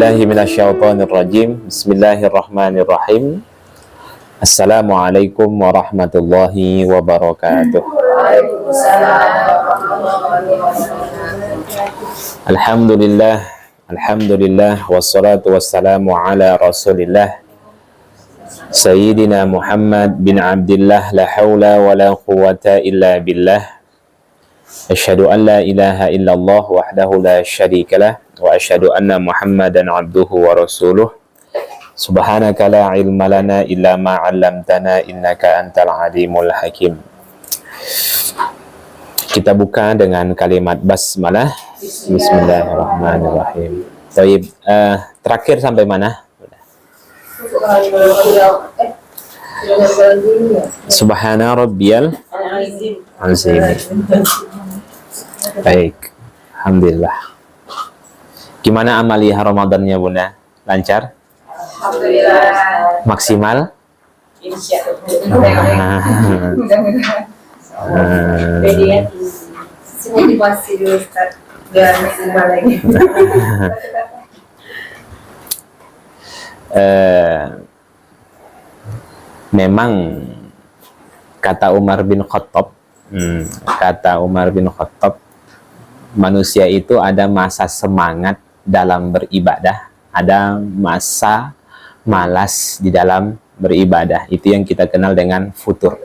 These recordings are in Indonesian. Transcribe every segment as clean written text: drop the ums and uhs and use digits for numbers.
billahi minasyaitonir rajim. Bismillahirrahmanirrahim. Assalamualaikum warahmatullahi wabarakatuh. Alhamdulillah wassalatu wassalamu ala Rasulillah Sayyidina Muhammad bin Abdillah, la haula wa la quwwata illa billah. Asyhadu an la ilaha illallah wahdahu la syarikalah wa asyhadu anna Muhammadan abduhu wa rasuluh. Subhanaka la ilma lana illa ma 'allamtana innaka antal alimul hakim. Kita buka dengan kalimat basmalah. Bismillahirrahmanirrahim. Baik, terakhir sampai mana? Subhana rabbiyal azim. Baik, alhamdulillah. Gimana amaliyah Ramadannya, Bunda? Lancar? Alhamdulillah. Maksimal? Insyaallah. Motivasi dulu, Ustaz. Biar maksimal lagi. Memang kata Umar bin Khattab, manusia itu ada masa semangat dalam beribadah, ada masa malas di dalam beribadah. Itu yang kita kenal dengan futur.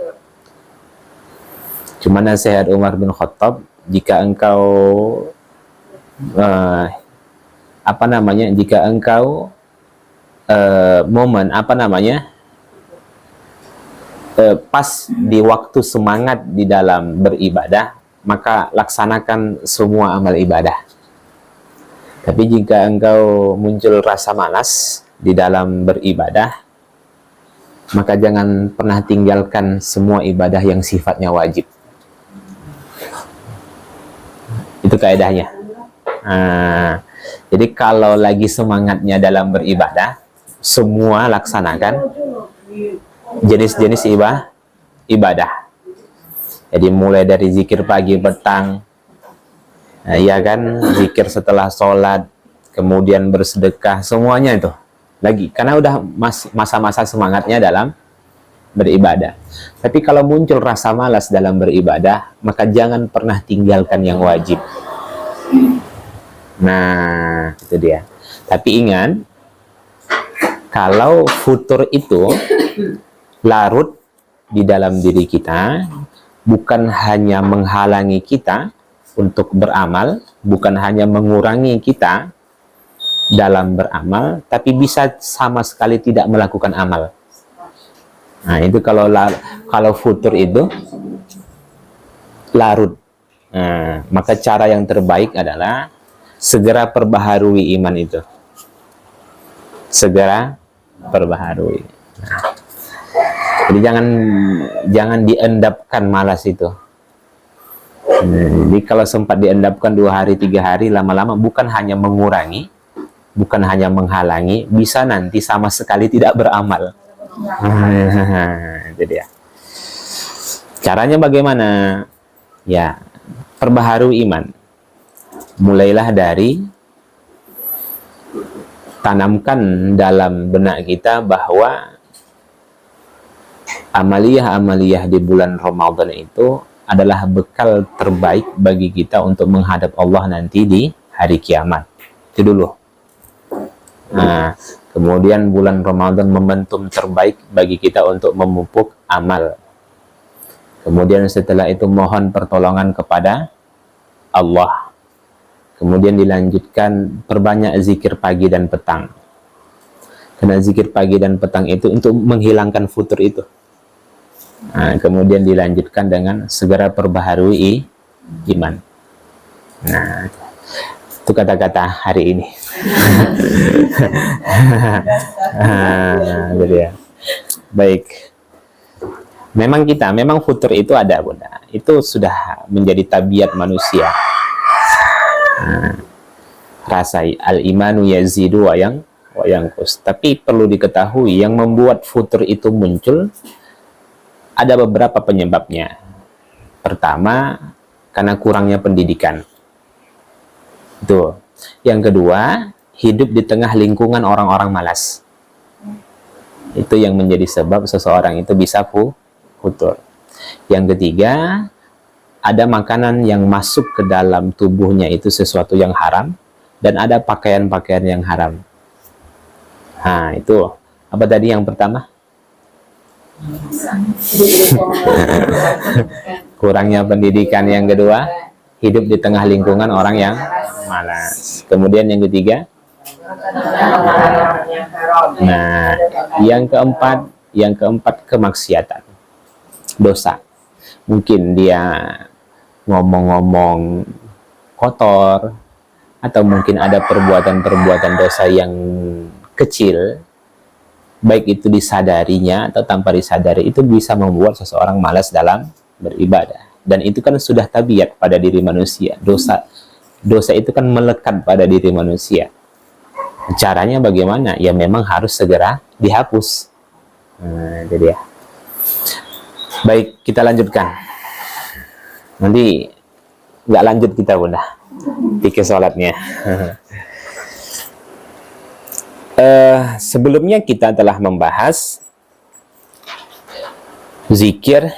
Cuma nasihat Umar bin Khattab, jika engkau pas di waktu semangat di dalam beribadah, maka laksanakan semua amal ibadah. Tapi jika engkau muncul rasa malas di dalam beribadah, maka jangan pernah tinggalkan semua ibadah yang sifatnya wajib. Itu kaedahnya. Jadi kalau lagi semangatnya dalam beribadah, semua laksanakan jenis-jenis ibadah. Jadi mulai dari zikir pagi petang, ya kan, zikir setelah sholat, kemudian bersedekah, semuanya itu lagi, karena udah masa-masa semangatnya dalam beribadah. Tapi kalau muncul rasa malas dalam beribadah, maka jangan pernah tinggalkan yang wajib. Nah, itu dia. Tapi ingat, kalau futur itu larut di dalam diri kita, bukan hanya menghalangi kita untuk beramal, bukan hanya mengurangi kita dalam beramal, tapi bisa sama sekali tidak melakukan amal. Nah, itu kalau futur itu larut. Nah, maka cara yang terbaik adalah segera perbaharui iman itu. Segera perbaharui. Nah, jadi jangan diendapkan malas itu. Jadi kalau sempat diendapkan 2 hari 3 hari, lama-lama bukan hanya mengurangi, bukan hanya menghalangi, bisa nanti sama sekali tidak beramal. Itu dia. Caranya bagaimana? Ya, perbaharui iman. Mulailah dari tanamkan dalam benak kita bahwa amaliyah-amaliyah di bulan Ramadan itu adalah bekal terbaik bagi kita untuk menghadap Allah nanti di hari kiamat. Itu dulu. Nah, kemudian bulan Ramadan momentum terbaik bagi kita untuk memupuk amal. Kemudian setelah itu mohon pertolongan kepada Allah. Kemudian dilanjutkan perbanyak zikir pagi dan petang. Karena zikir pagi dan petang itu untuk menghilangkan futur itu. Nah, kemudian dilanjutkan dengan segera perbaharui iman. Nah, itu kata-kata hari ini. Gitu ya. Baik. Memang futur itu ada, Bunda. Itu sudah menjadi tabiat manusia. Rasa al-imanu yazidu wa yanqus. Tapi perlu diketahui, yang membuat futur itu muncul ada beberapa penyebabnya. Pertama, karena kurangnya pendidikan. Itu. Yang kedua, hidup di tengah lingkungan orang-orang malas. Itu yang menjadi sebab seseorang itu bisa futur. Yang ketiga, ada makanan yang masuk ke dalam tubuhnya itu sesuatu yang haram, dan ada pakaian-pakaian yang haram. Nah, itu apa tadi yang pertama? Kurangnya pendidikan. Yang kedua, hidup di tengah lingkungan orang yang malas. Kemudian yang ketiga, nah, yang keempat kemaksiatan, dosa. Mungkin dia ngomong-ngomong kotor, atau mungkin ada perbuatan-perbuatan dosa yang kecil, baik itu disadarinya atau tanpa disadari, itu bisa membuat seseorang malas dalam beribadah. Dan itu kan sudah tabiat pada diri manusia. Dosa itu kan melekat pada diri manusia. Caranya bagaimana? Ya memang harus segera dihapus. Nah, itu dia. Baik, kita lanjutkan. Nanti nggak lanjut kita bunda tiga sholatnya. Sebelumnya kita telah membahas zikir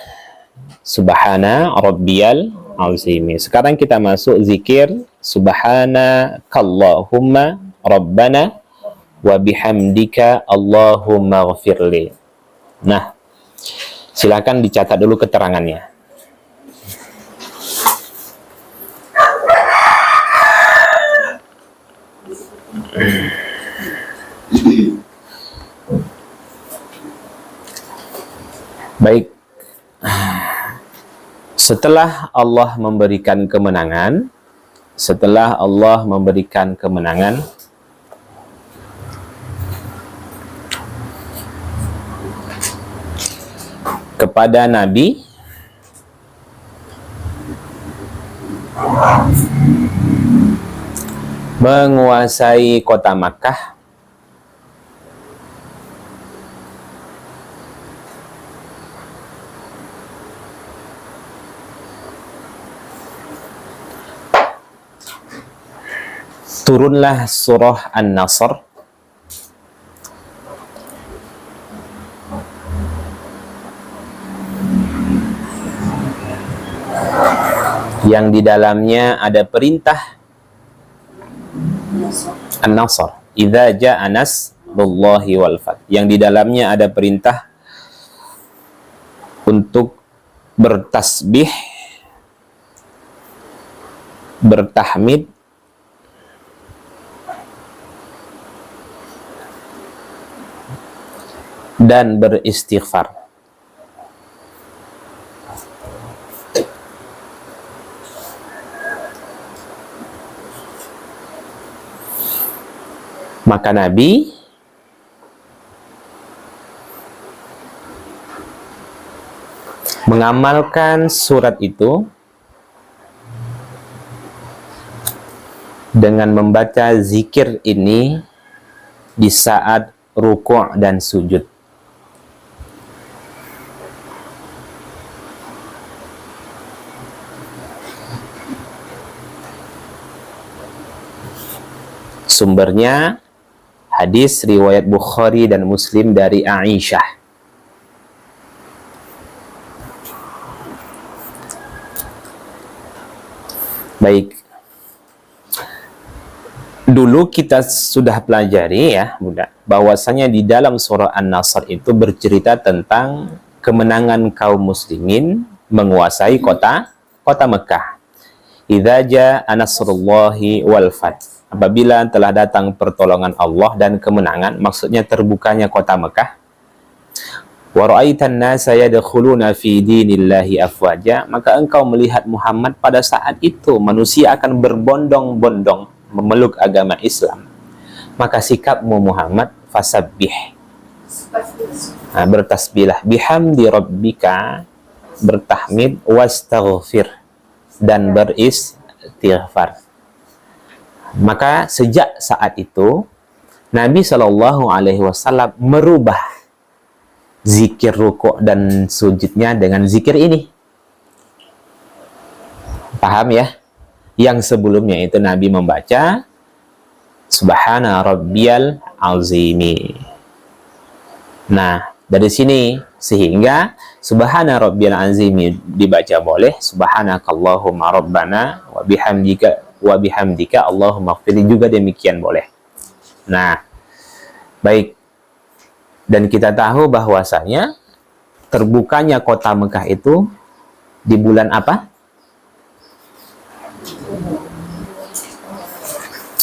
subhana rabbiyal azim. Sekarang kita masuk zikir subhanakallahumma rabbana wa bihamdika allahumma ghafirli. Nah, silakan dicatat dulu keterangannya. Baik, setelah Allah memberikan kemenangan, kepada Nabi, menguasai kota Makkah, turunlah surah An-Nasr yang di dalamnya ada perintah An-Nasr, idza ja'a nasrullahi wal fath, yang di dalamnya ada perintah untuk bertasbih, bertahmid, dan beristighfar. Maka Nabi mengamalkan surat itu dengan membaca zikir ini di saat ruku' dan sujud. Sumbernya hadis riwayat Bukhari dan Muslim dari Aisyah. Baik. Dulu kita sudah pelajari ya, Bunda, bahwasanya di dalam surah An-Nasr itu bercerita tentang kemenangan kaum muslimin menguasai kota Mekah. Idza jaa nasrullahi wal fath. Apabila telah datang pertolongan Allah dan kemenangan, maksudnya terbukanya kota Mekah. Wa ra'aitan nasa yadkhuluna fi dinillahi afwaja, maka engkau melihat Muhammad pada saat itu manusia akan berbondong-bondong memeluk agama Islam. Maka sikapmu Muhammad fasabbih. Nah, bertasbihlah bihamdi rabbika, bertahmid, wastaghfir, dan beristighfar. Maka sejak saat itu Nabi Shallallahu Alaihi Wasallam merubah zikir rukuk dan sujudnya dengan zikir ini. Paham ya? Yang sebelumnya itu Nabi membaca Subhana rabbiyal azimi. Nah, dari sini sehingga subhana rabbiyal azimi dibaca boleh, subhanakallahumma rabbana wa bihamdika Allahumma ighfirli juga demikian boleh. Nah, baik. Dan kita tahu bahwasanya terbukanya kota Mekah itu di bulan apa?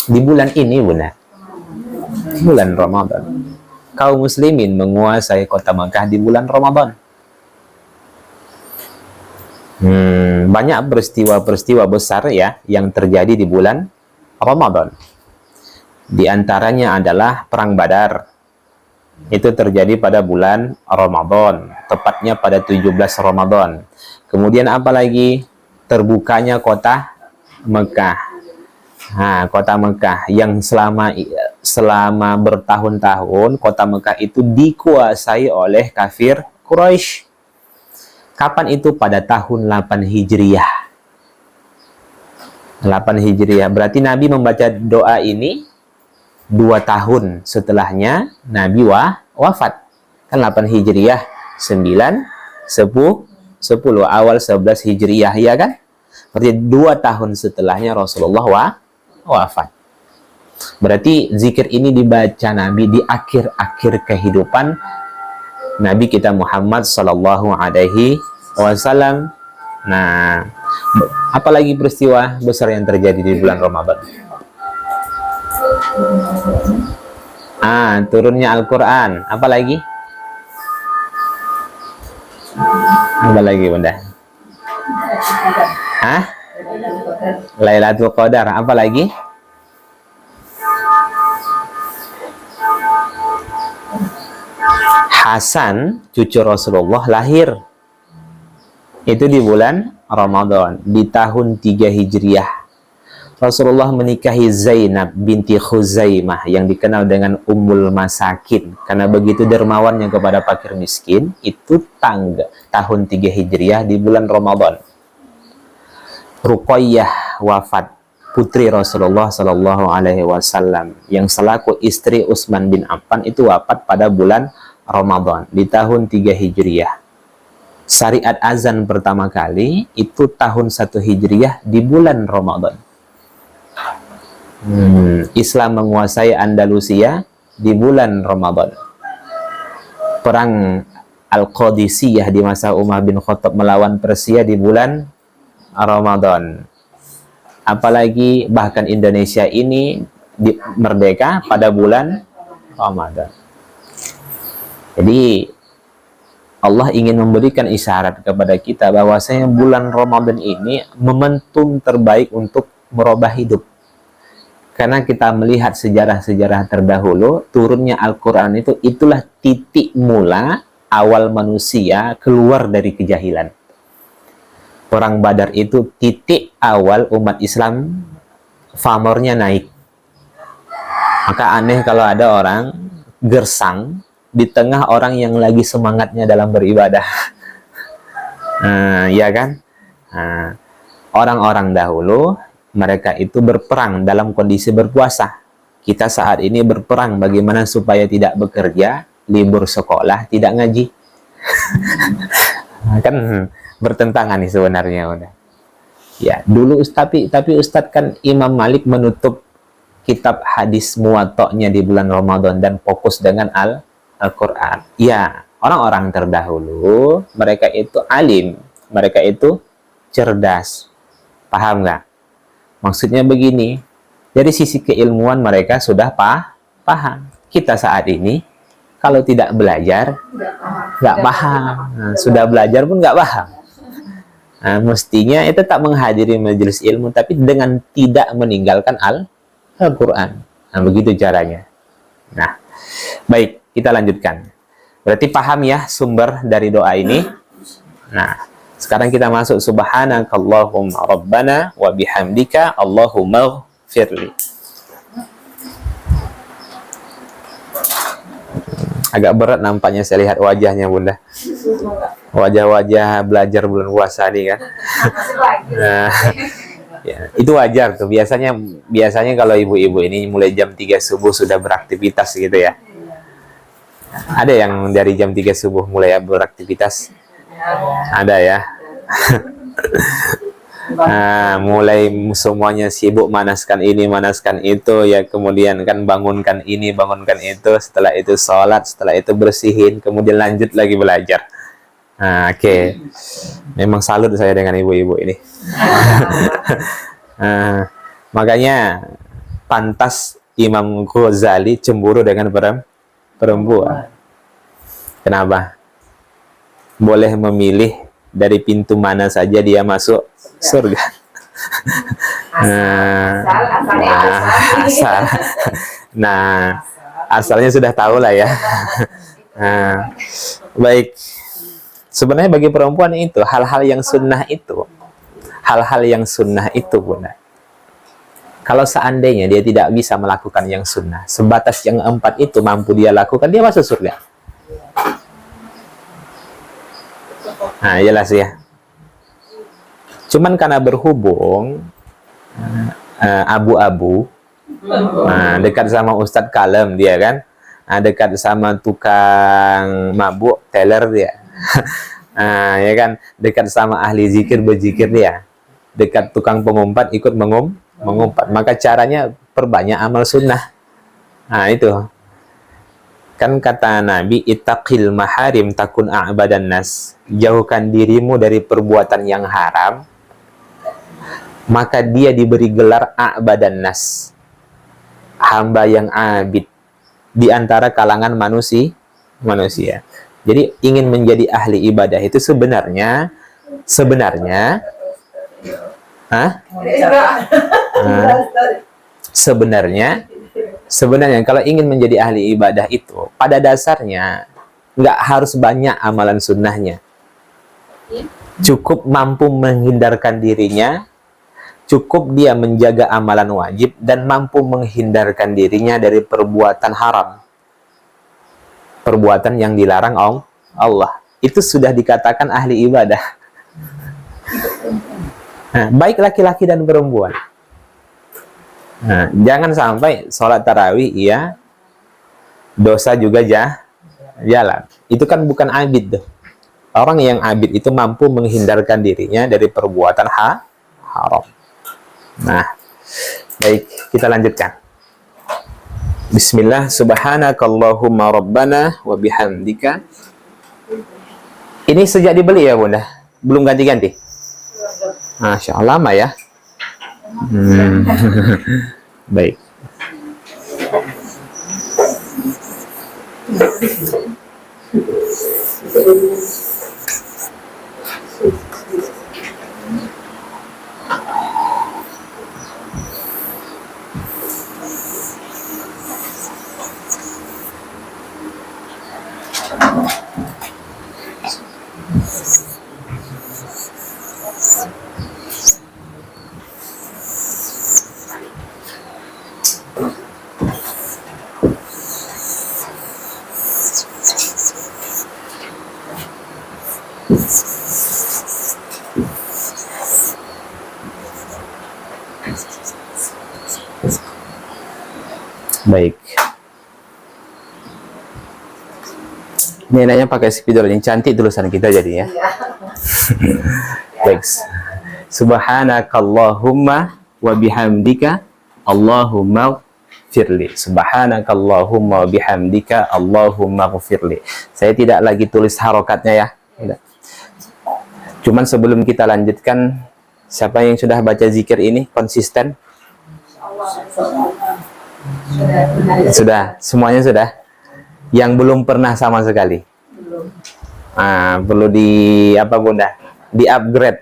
Di bulan ini, Bunda. Bulan Ramadan. Kaum muslimin menguasai kota Mekah di bulan Ramadan. Banyak peristiwa-peristiwa besar ya yang terjadi di bulan Ramadan. Di antaranya adalah Perang Badar. Itu terjadi pada bulan Ramadan, tepatnya pada 17 Ramadan. Kemudian apa lagi? Terbukanya kota Mekah. Nah, kota Mekah yang selama bertahun-tahun kota Mekah itu dikuasai oleh kafir Quraisy. Kapan itu? Pada tahun 8 Hijriah. 8 Hijriah. Berarti Nabi membaca doa ini 2 tahun setelahnya Nabi wafat. Kan 8 Hijriah, 9, 10, awal 11 Hijriah, ya kan? Berarti 2 tahun setelahnya Rasulullah wafat. Berarti zikir ini dibaca Nabi di akhir-akhir kehidupan Nabi kita Muhammad sallallahu alaihi wasallam. Nah, apalagi peristiwa besar yang terjadi di bulan Ramadan? Turunnya Al-Quran. Apalagi? Apa lagi, Bunda? Lailatul Qadar. Apa lagi? Hasan, cucu Rasulullah, lahir. Itu di bulan Ramadan, di tahun 3 Hijriah. Rasulullah menikahi Zainab binti Khuzaimah yang dikenal dengan Ummul Masakin karena begitu dermawannya kepada fakir miskin. Itu tahun 3 Hijriah di bulan Ramadan. Ruqayyah wafat, putri Rasulullah Sallallahu Alaihi Wasallam yang selaku istri Utsman bin Affan itu wafat pada bulan Ramadan di tahun 3 Hijriah. Syariat azan pertama kali itu tahun 1 Hijriah di bulan Ramadan. Islam menguasai Andalusia di bulan Ramadan. Perang Al-Qadisiyah di masa Umar bin Khattab melawan Persia di bulan Ramadan. Apalagi bahkan Indonesia ini merdeka pada bulan Ramadan. Jadi Allah ingin memberikan isyarat kepada kita bahwasanya bulan Ramadan ini momentum terbaik untuk merubah hidup. Karena kita melihat sejarah-sejarah terdahulu, turunnya Al-Quran itulah titik mula awal manusia keluar dari kejahilan. Perang Badar itu titik awal umat Islam pamornya naik. Maka aneh kalau ada orang gersang di tengah orang yang lagi semangatnya dalam beribadah. Ya kan? Orang-orang dahulu mereka itu berperang dalam kondisi berpuasa. Kita saat ini berperang bagaimana supaya tidak bekerja, libur sekolah, tidak ngaji. Kan bertentangan nih sebenarnya udah. Ya, dulu tapi Ustadz kan Imam Malik menutup kitab hadis Muwatta'nya di bulan Ramadan dan fokus dengan Al-Quran. Ya, orang-orang terdahulu mereka itu alim, mereka itu cerdas. Paham nggak? Maksudnya begini, dari sisi keilmuan mereka sudah paham. Kita saat ini kalau tidak belajar nggak paham. Sudah belajar pun nggak paham. Mestinya itu tak menghadiri majelis ilmu tapi dengan tidak meninggalkan Al-Quran. Begitu caranya. Nah, baik, kita lanjutkan. Berarti paham ya sumber dari doa ini. Nah, sekarang kita masuk subhanakallahumma rabbana wa bihamdika Allahumma ighfirli. Agak berat nampaknya saya lihat wajahnya Bunda. Wajah-wajah belajar bulan puasa nih kan. Nah, ya, itu wajar tuh. Biasanya biasanya kalau ibu-ibu ini mulai jam 3 subuh sudah beraktivitas gitu ya. Ada yang dari jam 3 subuh mulai beraktivitas? Ada ya. Nah, mulai semuanya sibuk manaskan ini, manaskan itu ya, kemudian kan bangunkan ini, bangunkan itu, setelah itu sholat, setelah itu bersihin, kemudian lanjut lagi belajar. Nah, oke. Memang salut saya dengan ibu-ibu ini. Makanya pantas Imam Ghazali cemburu dengan perempuan. Kenapa? Boleh memilih dari pintu mana saja dia masuk surga. Asal. Nah, asalnya sudah tahu lah ya. Baik. Sebenarnya bagi perempuan itu hal-hal yang sunnah itu, Bunda. Kalau seandainya dia tidak bisa melakukan yang sunnah, sebatas yang 4 itu mampu dia lakukan, dia masuk surga. Nah, jelas ya. Cuman karena berhubung abu-abu, dekat sama Ustadz Kalem dia kan, dekat sama tukang mabuk, teller dia. Ya kan, dekat sama ahli zikir, berzikir dia. Dekat tukang pengumpat, ikut mengumpat. Maka caranya perbanyak amal sunnah. Nah, itu. Kan kata Nabi, ittaqil maharim takun a'badan nas. Jauhkan dirimu dari perbuatan yang haram, maka dia diberi gelar a'badan nas, hamba yang abid di antara kalangan manusia. Jadi ingin menjadi ahli ibadah itu sebenarnya kalau ingin menjadi ahli ibadah itu pada dasarnya nggak harus banyak amalan sunnahnya, cukup mampu menghindarkan dirinya, cukup dia menjaga amalan wajib dan mampu menghindarkan dirinya dari perbuatan haram, perbuatan yang dilarang Allah. Itu sudah dikatakan ahli ibadah. Nah, baik laki-laki dan perempuan. Nah, jangan sampai sholat tarawih iya, dosa juga jalan. Itu kan bukan abid tuh. Orang yang abid itu mampu menghindarkan dirinya dari perbuatan haram. Nah, baik, kita lanjutkan. Bismillah, subhanakallahumma rabbana wa bihamdika. Ini sejak dibeli ya, Bunda? Belum ganti-ganti? Masya Allah, lama ya. Baik. Baik. Ini enaknya pakai spidol yang cantik tulisan kita jadi ya. Baik. Subhanakallahumma wa bihamdika Allahumma firli. Subhanakallahumma wa bihamdika Allahumma firli. Saya tidak lagi tulis harokatnya ya. Cuman sebelum kita lanjutkan, siapa yang sudah baca zikir ini konsisten? Sudah, semuanya sudah. Yang belum pernah sama sekali. Perlu di apa Bunda? Di upgrade.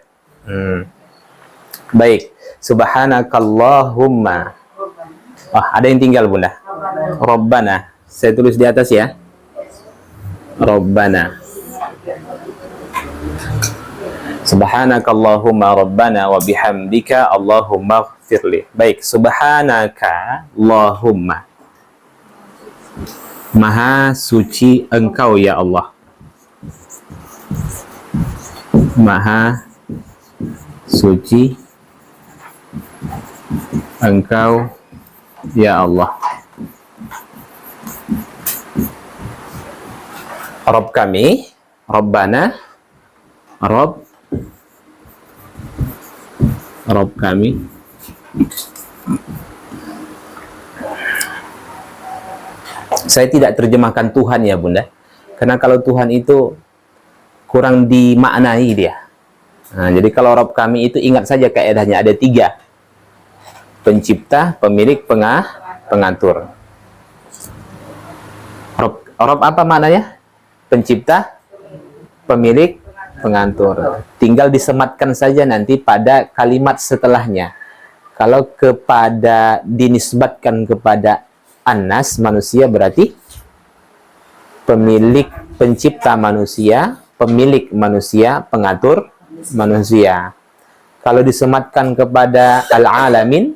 Baik. Subhanakallahumma. Ada yang tinggal Bunda. Rabbana. Saya tulis di atas ya. Rabbana. Subhanakallahumma rabbana wa bihamdika Allahumma firli. Baik, subhanaka Allahumma. Maha suci Engkau ya Allah. Maha suci Engkau ya Allah. Rabb kami, Rabbana, Rabb kami. Saya tidak terjemahkan Tuhan ya Bunda, karena kalau Tuhan itu kurang dimaknai dia. Nah, jadi kalau Rabb kami itu ingat saja kaidahnya ada 3. Pencipta, pemilik, pengatur. Rabb apa maknanya? Pencipta, pemilik, pengatur. Tinggal disematkan saja nanti pada kalimat setelahnya. Kalau dinisbatkan kepada An-Nas, manusia, berarti pemilik, pencipta manusia, pemilik manusia, pengatur manusia. Kalau disematkan kepada Al-Alamin,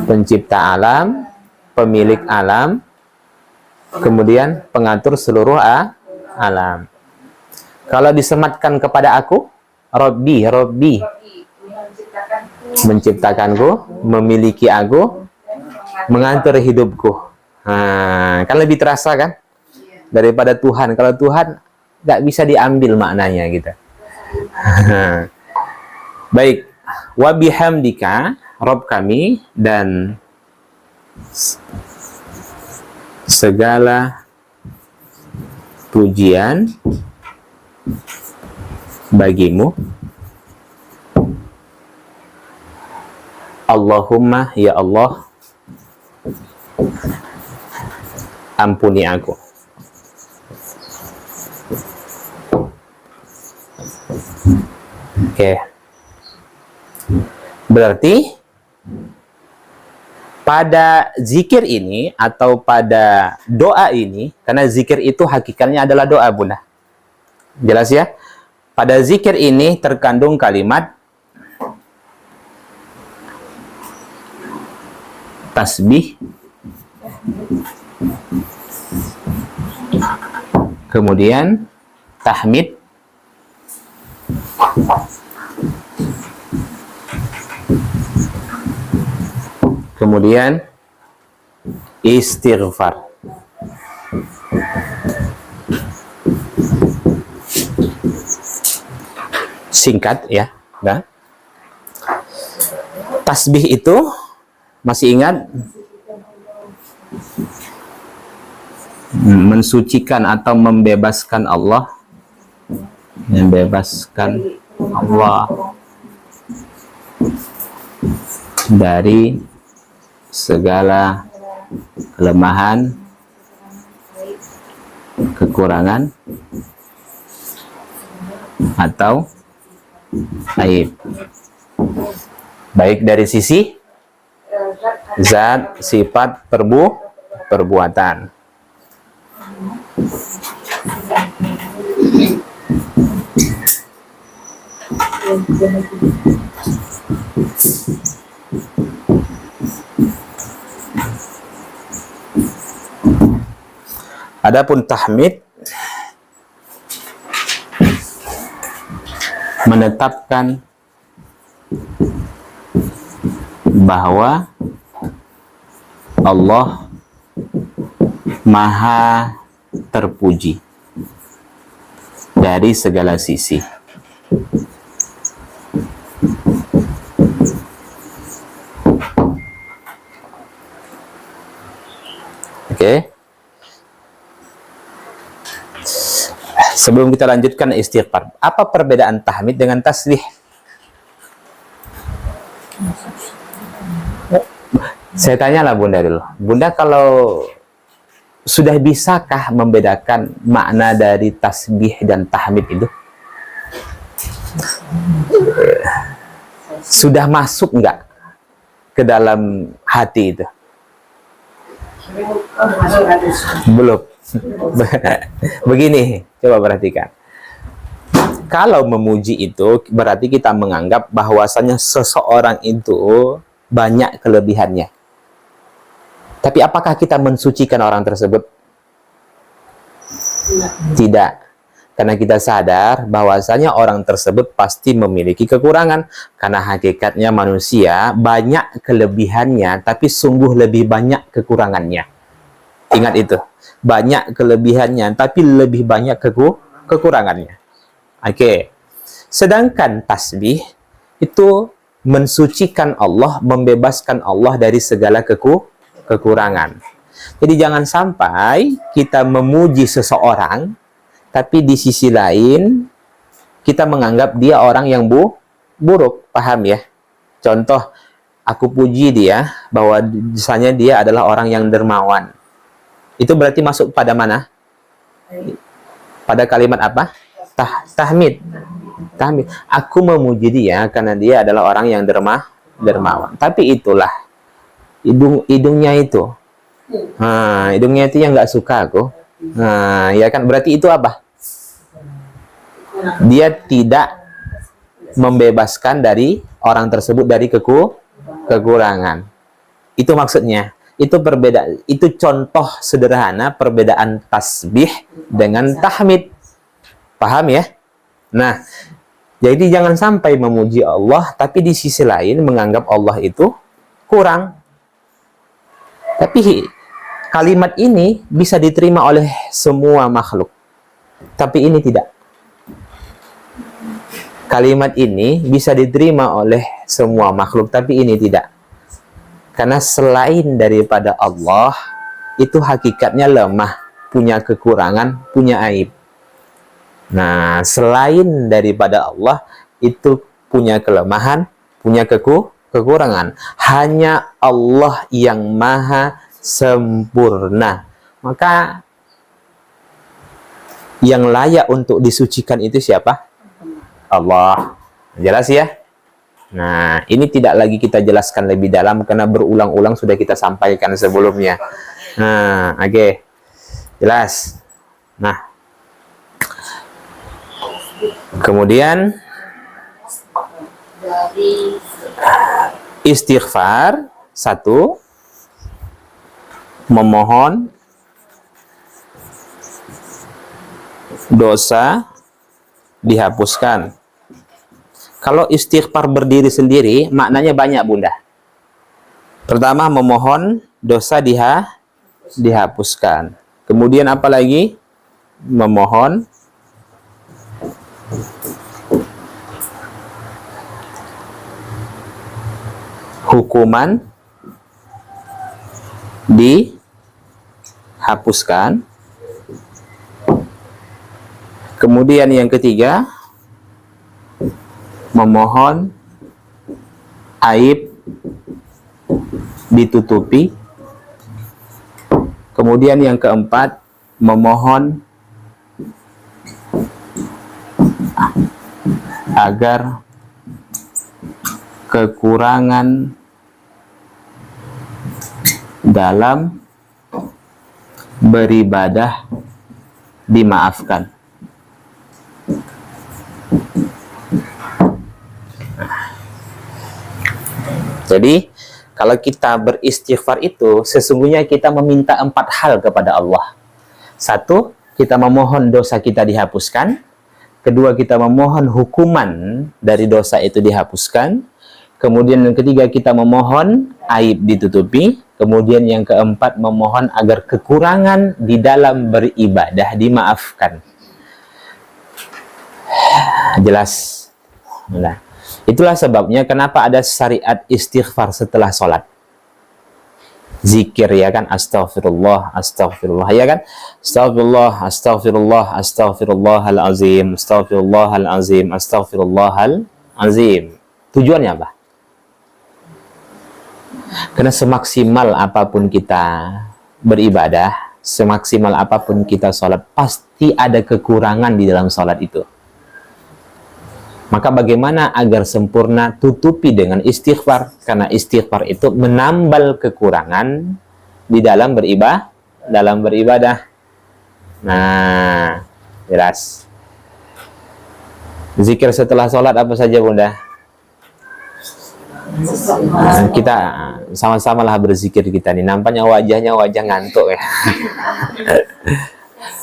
pencipta alam, pemilik alam, kemudian pengatur seluruh alam. Kalau disematkan kepada aku, Rabbi, menciptakanku, memiliki aku, mengatur hidupku. Nah, kan lebih terasa kan daripada Tuhan. Kalau Tuhan nggak bisa diambil maknanya gitu. Baik, wa bihamdika, Rabb kami, dan segala pujian bagimu, Allahumma ya Allah, ampuni aku. Oke. Berarti pada zikir ini atau pada doa ini, karena zikir itu hakikatnya adalah doa Bunda. Jelas ya? Pada zikir ini terkandung kalimat tasbih, kemudian tahmid, kemudian istighfar. Singkat ya. Nah, tasbih itu masih ingat? Mensucikan atau membebaskan Allah, membebaskan Allah dari segala kelemahan, kekurangan, atau aib, baik dari sisi zat, sifat, perbuatan. Adapun tahmid menetapkan bahwa Allah Maha terpuji dari segala sisi. Oke. Sebelum kita lanjutkan istighfar, apa perbedaan tahmid dengan tasbih? Saya tanyalah Bunda dulu. Bunda, kalau sudah bisakah membedakan makna dari tasbih dan tahmid itu? Sudah masuk nggak ke dalam hati itu? Belum. Begini, coba perhatikan. Kalau memuji itu berarti kita menganggap bahwasanya seseorang itu banyak kelebihannya. Tapi apakah kita mensucikan orang tersebut? Tidak. Karena kita sadar bahwasanya orang tersebut pasti memiliki kekurangan. Karena hakikatnya manusia banyak kelebihannya, tapi sungguh lebih banyak kekurangannya. Ingat itu. Banyak kelebihannya, tapi lebih banyak kekurangannya. Oke. Sedangkan tasbih itu mensucikan Allah, membebaskan Allah dari segala kekurangan. Jadi jangan sampai kita memuji seseorang, tapi di sisi lain kita menganggap dia orang yang buruk, paham ya? Contoh, aku puji dia bahwa misalnya dia adalah orang yang dermawan. Itu berarti masuk pada mana? Pada kalimat apa? Tahmid. Tahmid. Aku memuji dia karena dia adalah orang yang dermawan. Tapi itulah hidungnya itu. Nah, hidungnya itu yang nggak suka aku. Nah, ya kan, berarti itu apa? Dia tidak membebaskan dari orang tersebut dari kekurangan. Itu maksudnya. Itu perbedaan. Itu contoh sederhana perbedaan tasbih dengan tahmid. Paham ya? Nah, jadi jangan sampai memuji Allah, tapi di sisi lain menganggap Allah itu kurang. Tapi kalimat ini bisa diterima oleh semua makhluk. Tapi ini tidak. Kalimat ini bisa diterima oleh semua makhluk, tapi ini tidak. Karena selain daripada Allah, itu hakikatnya lemah, punya kekurangan, punya aib. Nah, selain daripada Allah, itu punya kelemahan, punya kekurangan. Hanya Allah yang maha sempurna. Maka yang layak untuk disucikan itu siapa? Allah. Jelas ya? Nah, ini tidak lagi kita jelaskan lebih dalam karena berulang-ulang sudah kita sampaikan sebelumnya. Nah, oke. Jelas. Nah, kemudian istighfar, satu, memohon dosa dihapuskan. Kalau istighfar berdiri sendiri, maknanya banyak, Bunda. Pertama, memohon dosa dihapuskan. Kemudian apa lagi? Memohon hukuman dihapuskan. Kemudian yang ketiga, memohon aib ditutupi. Kemudian yang keempat, memohon agar kekurangan dalam beribadah dimaafkan. Jadi, kalau kita beristighfar itu, sesungguhnya kita meminta 4 hal kepada Allah. 1, kita memohon dosa kita dihapuskan. Kedua, kita memohon hukuman dari dosa itu dihapuskan. Kemudian yang ketiga, kita memohon aib ditutupi. Kemudian yang keempat, memohon agar kekurangan di dalam beribadah dimaafkan. Jelas? Nah. Itulah sebabnya kenapa ada syariat istighfar setelah sholat. Zikir, ya kan? Astaghfirullah, astaghfirullah, ya kan? Astaghfirullah, astaghfirullah, astaghfirullahalazim, astaghfirullahalazim, astaghfirullahalazim. Tujuannya apa? Karena semaksimal apapun kita beribadah, semaksimal apapun kita sholat, pasti ada kekurangan di dalam sholat itu. Maka bagaimana agar sempurna? Tutupi dengan istighfar. Karena istighfar itu menambal kekurangan di dalam beribadah. Nah, jelas. Zikir setelah sholat apa saja, Bunda? Nah, kita sama-sama lah berzikir kita nih. Nampaknya wajah ngantuk ya.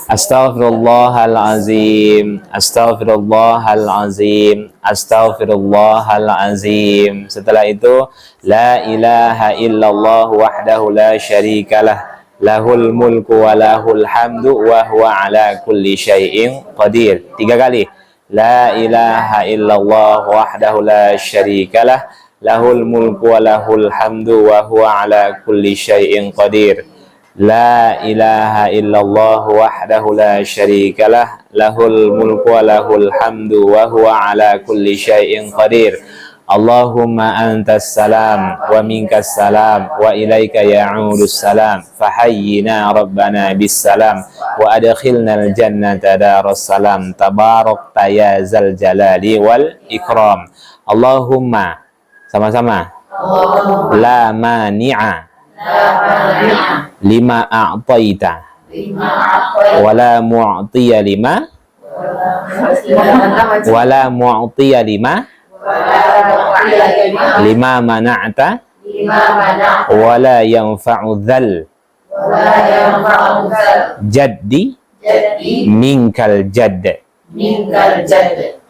Astaghfirullahalazim, astaghfirullahalazim, astaghfirullahalazim. Setelah itu, la ilaha illallah wahdahu la syarikalah, lahul mulku wa lahul hamdu wa huwa ala kulli syai'in qadir. 3 kali. La ilaha illallah wahdahu la syarikalah, lahul mulku wa lahul hamdu wa huwa ala kulli syai'in qadir. La ilaha illallah wahdahu la syarikalah, lahul mulku wa lahul hamdu wa huwa ala kulli syai'in qadir. Allahumma antas salam wa minkas salam wa ilaika ya'udus salam fahayyina rabbana bis salam wa adkhilna al jannata daras salam tabarakta ya zal jalali wal ikram. Allahumma, sama-sama, la mani'a lima a'taita wala mu'tiya lima lima mana'ta wala yanfa'u dhal jaddi minkal jadd.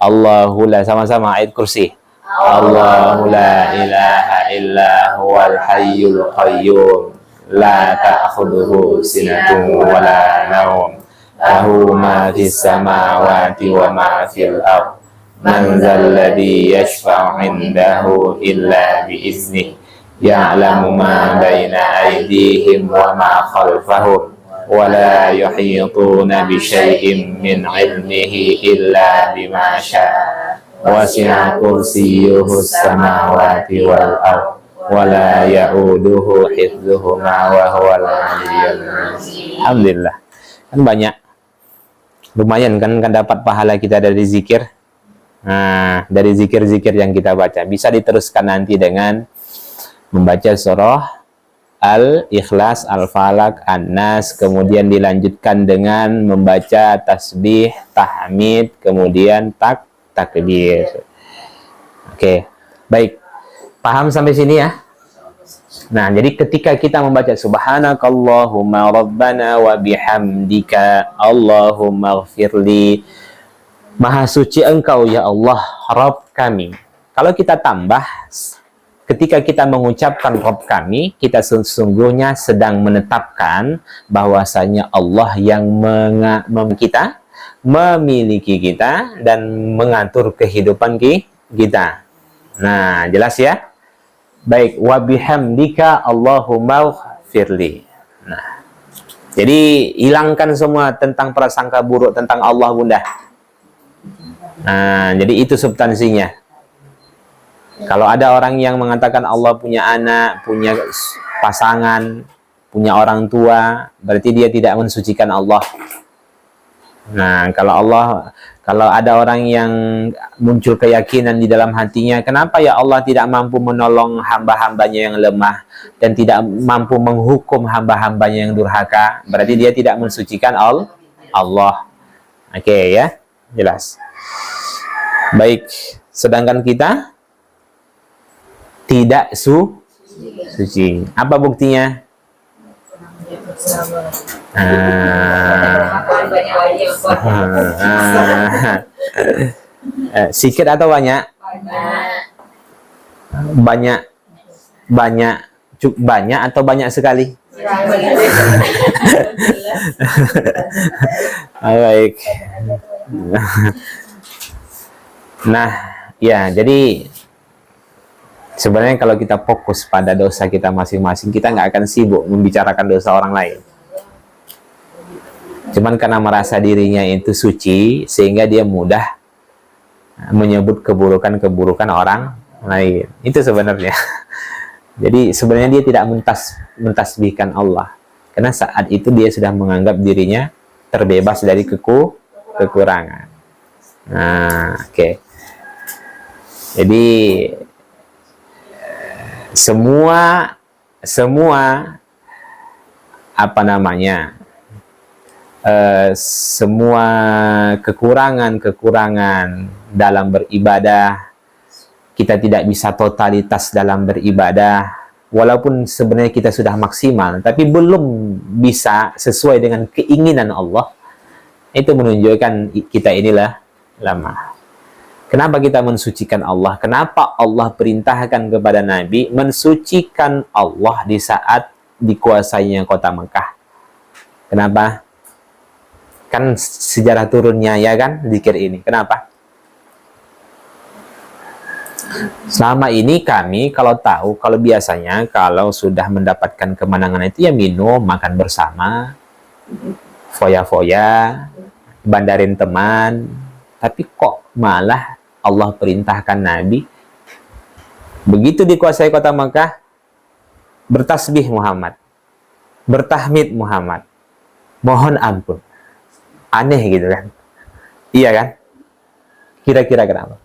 Allahu la, sama-sama ayat kursi. Allahu la ilaha illa huwal hayyul qayyum la ta'khudhuhu sinatun wa la nawm lahu ma fis samawati wa ma fil ardh man dzal ladzi yashfa'u 'indahu illa bi iznihi ya'lamu ma baina aydihim wa ma khalfahum wa la yuhituna bi syai'in min 'ilmihi illa bima syaa wasi'a kursiyyuhu samawati wal ardh wa la ya'uduhu hifdzuhuma wa huwal 'aliyyul 'azim. Alhamdulillah. Kan banyak. Lumayan kan dapat pahala kita dari zikir. Nah, dari zikir-zikir yang kita baca. Bisa diteruskan nanti dengan membaca surah Al-Ikhlas, Al-Falaq, An-Nas, kemudian dilanjutkan dengan membaca tasbih, tahmid, kemudian takbir. Oke, baik. Paham sampai sini ya? Nah, jadi ketika kita membaca subhanakallahumma rabbana wa bihamdika Allahumma ighfirli, maha suci engkau ya Allah, Rabb kami. Kalau kita tambah, ketika kita mengucapkan Rabb kami, kita sesungguhnya sedang menetapkan bahwasanya Allah yang kita, memiliki kita, dan mengatur kehidupan kita. Nah, jelas ya? Baik, wa bihamdika Allahumma ighfirli. Nah, jadi hilangkan semua tentang prasangka buruk tentang Allah, Bunda. Nah, jadi itu substansinya. Kalau ada orang yang mengatakan Allah punya anak, punya pasangan, punya orang tua, berarti dia tidak mensucikan Allah. Nah, kalau ada orang yang muncul keyakinan di dalam hatinya, kenapa ya Allah tidak mampu menolong hamba-hambanya yang lemah dan tidak mampu menghukum hamba-hambanya yang durhaka, berarti dia tidak mensucikan Allah. Oke ya, jelas. Baik, sedangkan kita tidak suci. Apa buktinya? Sikit atau banyak? Banyak atau banyak sekali? Baik. Nah, ya, jadi sebenarnya kalau kita fokus pada dosa kita masing-masing, kita nggak akan sibuk membicarakan dosa orang lain. Cuman karena merasa dirinya itu suci, sehingga dia mudah menyebut keburukan-keburukan orang lain. Itu sebenarnya. Jadi sebenarnya dia tidak mentasbihkan Allah. Karena saat itu dia sudah menganggap dirinya terbebas dari kekurangan. Nah, oke. Jadi semua apa namanya, semua kekurangan dalam beribadah, kita tidak bisa totalitas dalam beribadah, walaupun sebenarnya kita sudah maksimal, tapi belum bisa sesuai dengan keinginan Allah. Itu menunjukkan kita inilah lemah. Kenapa kita mensucikan Allah? Kenapa Allah perintahkan kepada Nabi mensucikan Allah di saat dikuasainya kota Mekah? Kenapa? Kan sejarah turunnya ya kan zikir ini. Kenapa? Selama ini kami kalau biasanya kalau sudah mendapatkan kemenangan itu ya minum, makan bersama, foya-foya, bandarin teman. Tapi kok malah Allah perintahkan Nabi begitu dikuasai kota Mekah bertasbih Muhammad, bertahmid Muhammad, mohon ampun. Aneh gitu kan? Iya kan? Kira-kira kenapa?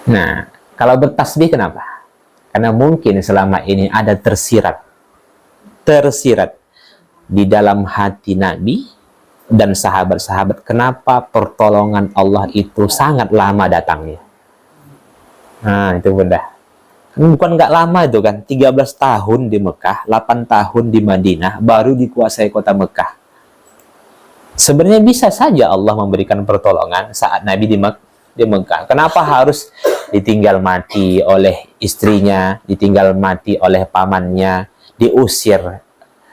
Nah, kalau bertasbih kenapa? Karena mungkin selama ini ada tersirat di dalam hati Nabi dan sahabat-sahabat, kenapa pertolongan Allah itu sangat lama datangnya. Nah, itu bunda. Bukan nggak lama itu kan, 13 tahun di Mekah, 8 tahun di Madinah, baru dikuasai kota Mekah. Sebenarnya bisa saja Allah memberikan pertolongan saat Nabi di Mekah. Kenapa harus ditinggal mati oleh istrinya, ditinggal mati oleh pamannya, diusir,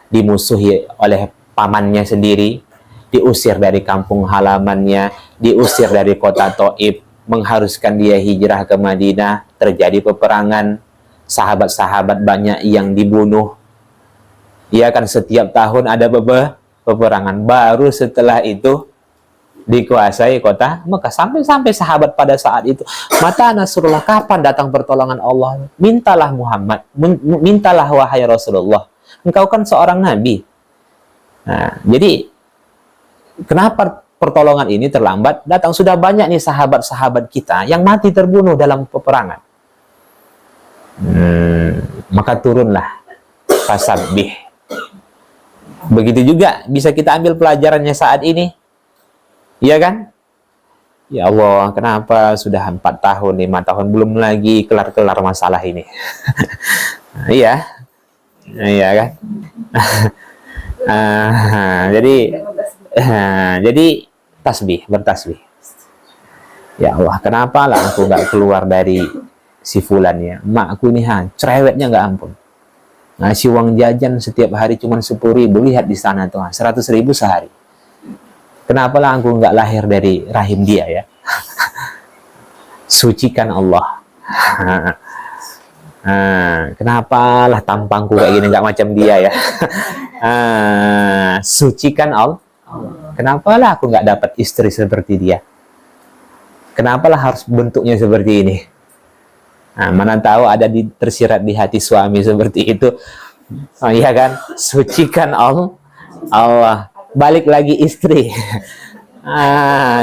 dimusuhi oleh pamannya sendiri, diusir dari kampung halamannya, diusir dari kota Taif, mengharuskan dia hijrah ke Madinah, terjadi peperangan, sahabat-sahabat banyak yang dibunuh. Ya kan, setiap tahun ada peperangan. Baru setelah itu dikuasai kota Mekah. Sampai sahabat pada saat itu, mata Nasrullah, kapan datang pertolongan Allah? Mintalah Muhammad, mintalah wahai Rasulullah. Engkau kan seorang nabi. Nah, jadi kenapa pertolongan ini terlambat datang? Sudah banyak nih sahabat-sahabat kita yang mati terbunuh dalam peperangan. Maka turunlah fasabbih. Begitu juga bisa kita ambil pelajarannya saat ini. Iya kan? Ya Allah, kenapa sudah 4 tahun, 5 tahun belum lagi kelar-kelar masalah ini? Iya. Iya kan? Jadi bertasbih. Ya Allah, kenapa lah aku nggak keluar dari si fulan ya? Makku ini cerewetnya nggak ampun. Ngasih uang jajan setiap hari cuma 10.000. Lihat di sana tuh, 100.000 sehari. Kenapa lah aku nggak lahir dari rahim dia ya? Sucikan Allah. Kenapa lah tampangku kayak gini, nggak macam dia ya? Sucikan Allah. Kenapa lah aku nggak dapat istri seperti dia? Kenapa lah harus bentuknya seperti ini? Nah, mana tahu ada tersirat di hati suami seperti itu. Oh iya kan? Sucikan Allah. Balik lagi istri.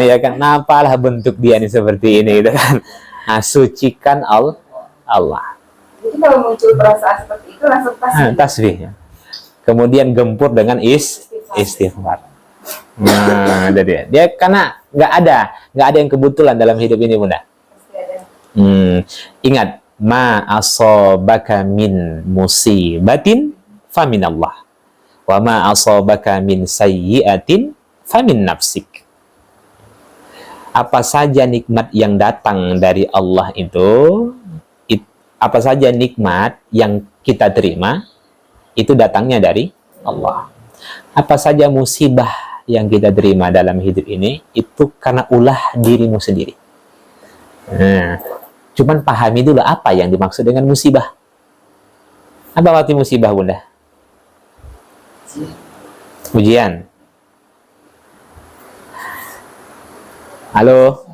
Ya kan? Kenapalah bentuk dia ini seperti ini gitu kan? Sucikan Allah. Jadi kalau muncul perasaan seperti itu langsung tasbih. Kemudian gempur dengan istighfar. Nah, jadi dia karena nggak ada yang kebetulan dalam hidup ini, Bunda. Ingat, ma asobaka min musibatin faminallah, wa ma asobaka min sayyiatin famin nafsik. Apa saja nikmat yang datang dari Allah itu, apa saja nikmat yang kita terima, itu datangnya dari Allah. Apa saja musibah yang kita terima dalam hidup ini, itu karena ulah dirimu sendiri. Cuman pahami dulu apa yang dimaksud dengan musibah. Apa arti musibah, Bunda? Ujian. Halo?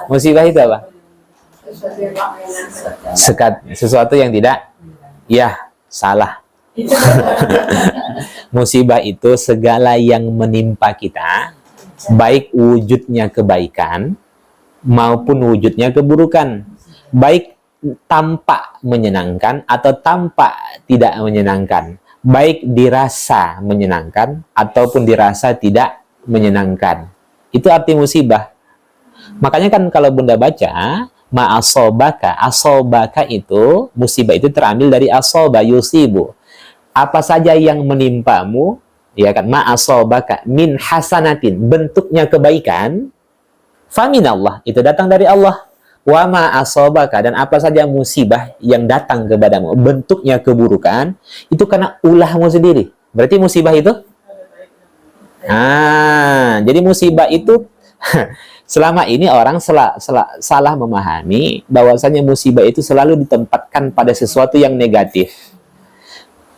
Musibah itu apa? Sesuatu yang tidak, ya, salah. Musibah itu segala yang menimpa kita, baik wujudnya kebaikan maupun wujudnya keburukan, baik tampak menyenangkan atau tampak tidak menyenangkan, baik dirasa menyenangkan ataupun dirasa tidak menyenangkan. Itu arti musibah. Makanya kan kalau Bunda baca Ma asobaka. Asobaka itu, musibah itu terambil dari asoba, yusibu. Apa saja yang menimpamu, ya kan, ma asobaka min hasanatin, bentuknya kebaikan, faminallah, itu datang dari Allah. Wa ma asobaka, dan apa saja musibah yang datang kepadamu, bentuknya keburukan, itu karena ulahmu sendiri. Berarti musibah itu, jadi musibah itu selama ini orang salah memahami bahwasanya musibah itu selalu ditempatkan pada sesuatu yang negatif.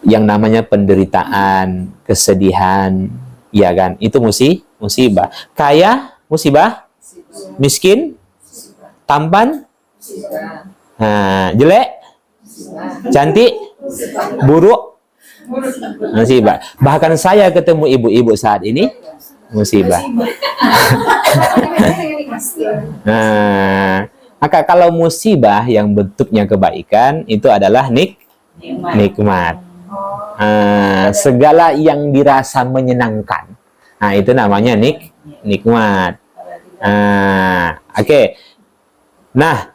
Yang namanya penderitaan, kesedihan, ya kan? Itu musibah. Kaya, musibah. Miskin, tampan, jelek, cantik, buruk, musibah. Bahkan saya ketemu ibu-ibu saat ini, musibah. Maka kalau musibah yang bentuknya kebaikan, itu adalah nikmat. Segala yang dirasa menyenangkan, itu namanya nikmat. Oke. Nah,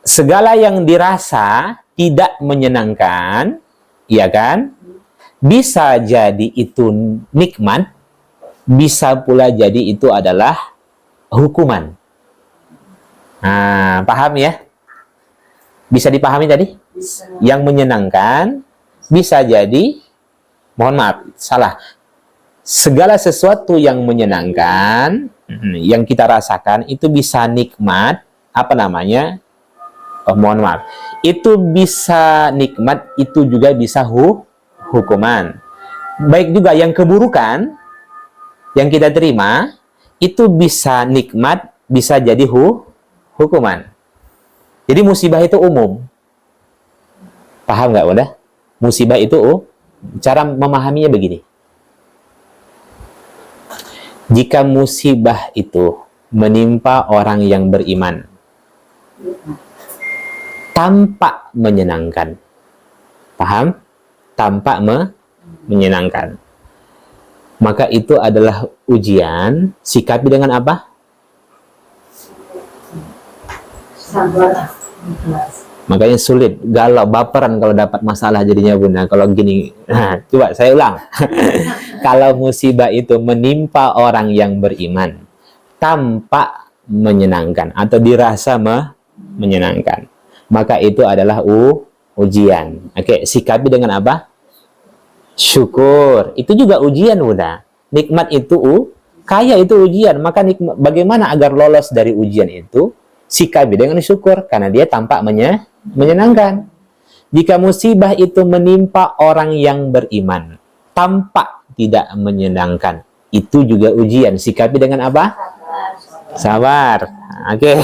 segala yang dirasa tidak menyenangkan, ya kan, bisa jadi itu nikmat, bisa pula jadi itu adalah hukuman. Paham ya? Bisa dipahami tadi? Yang menyenangkan bisa jadi, mohon maaf, salah. Segala sesuatu yang menyenangkan, yang kita rasakan, itu bisa nikmat, apa namanya? Mohon maaf. Itu bisa nikmat, itu juga bisa hukuman. Baik juga yang keburukan, yang kita terima, itu bisa nikmat, bisa jadi hukuman. Jadi musibah itu umum. Paham nggak, udah? Musibah itu, cara memahaminya begini. Jika musibah itu menimpa orang yang beriman, tampak menyenangkan. Paham? Tampak menyenangkan. Maka itu adalah ujian. Sikapi dengan apa? Sabar. Makanya sulit, galau, baperan kalau dapat masalah jadinya Bunda. Kalau gini, coba saya ulang. Kalau musibah itu menimpa orang yang beriman, tampak menyenangkan atau dirasa menyenangkan, maka itu adalah ujian. Oke, sikapi dengan apa? Syukur. Itu juga ujian, Bunda. Nikmat itu kaya itu ujian. Maka bagaimana agar lolos dari ujian itu? Sikapi dengan syukur, karena dia tampak menyenangkan. Jika musibah itu menimpa orang yang beriman, tampak tidak menyenangkan, itu juga ujian. Sikapi dengan apa? Sabar. Oke.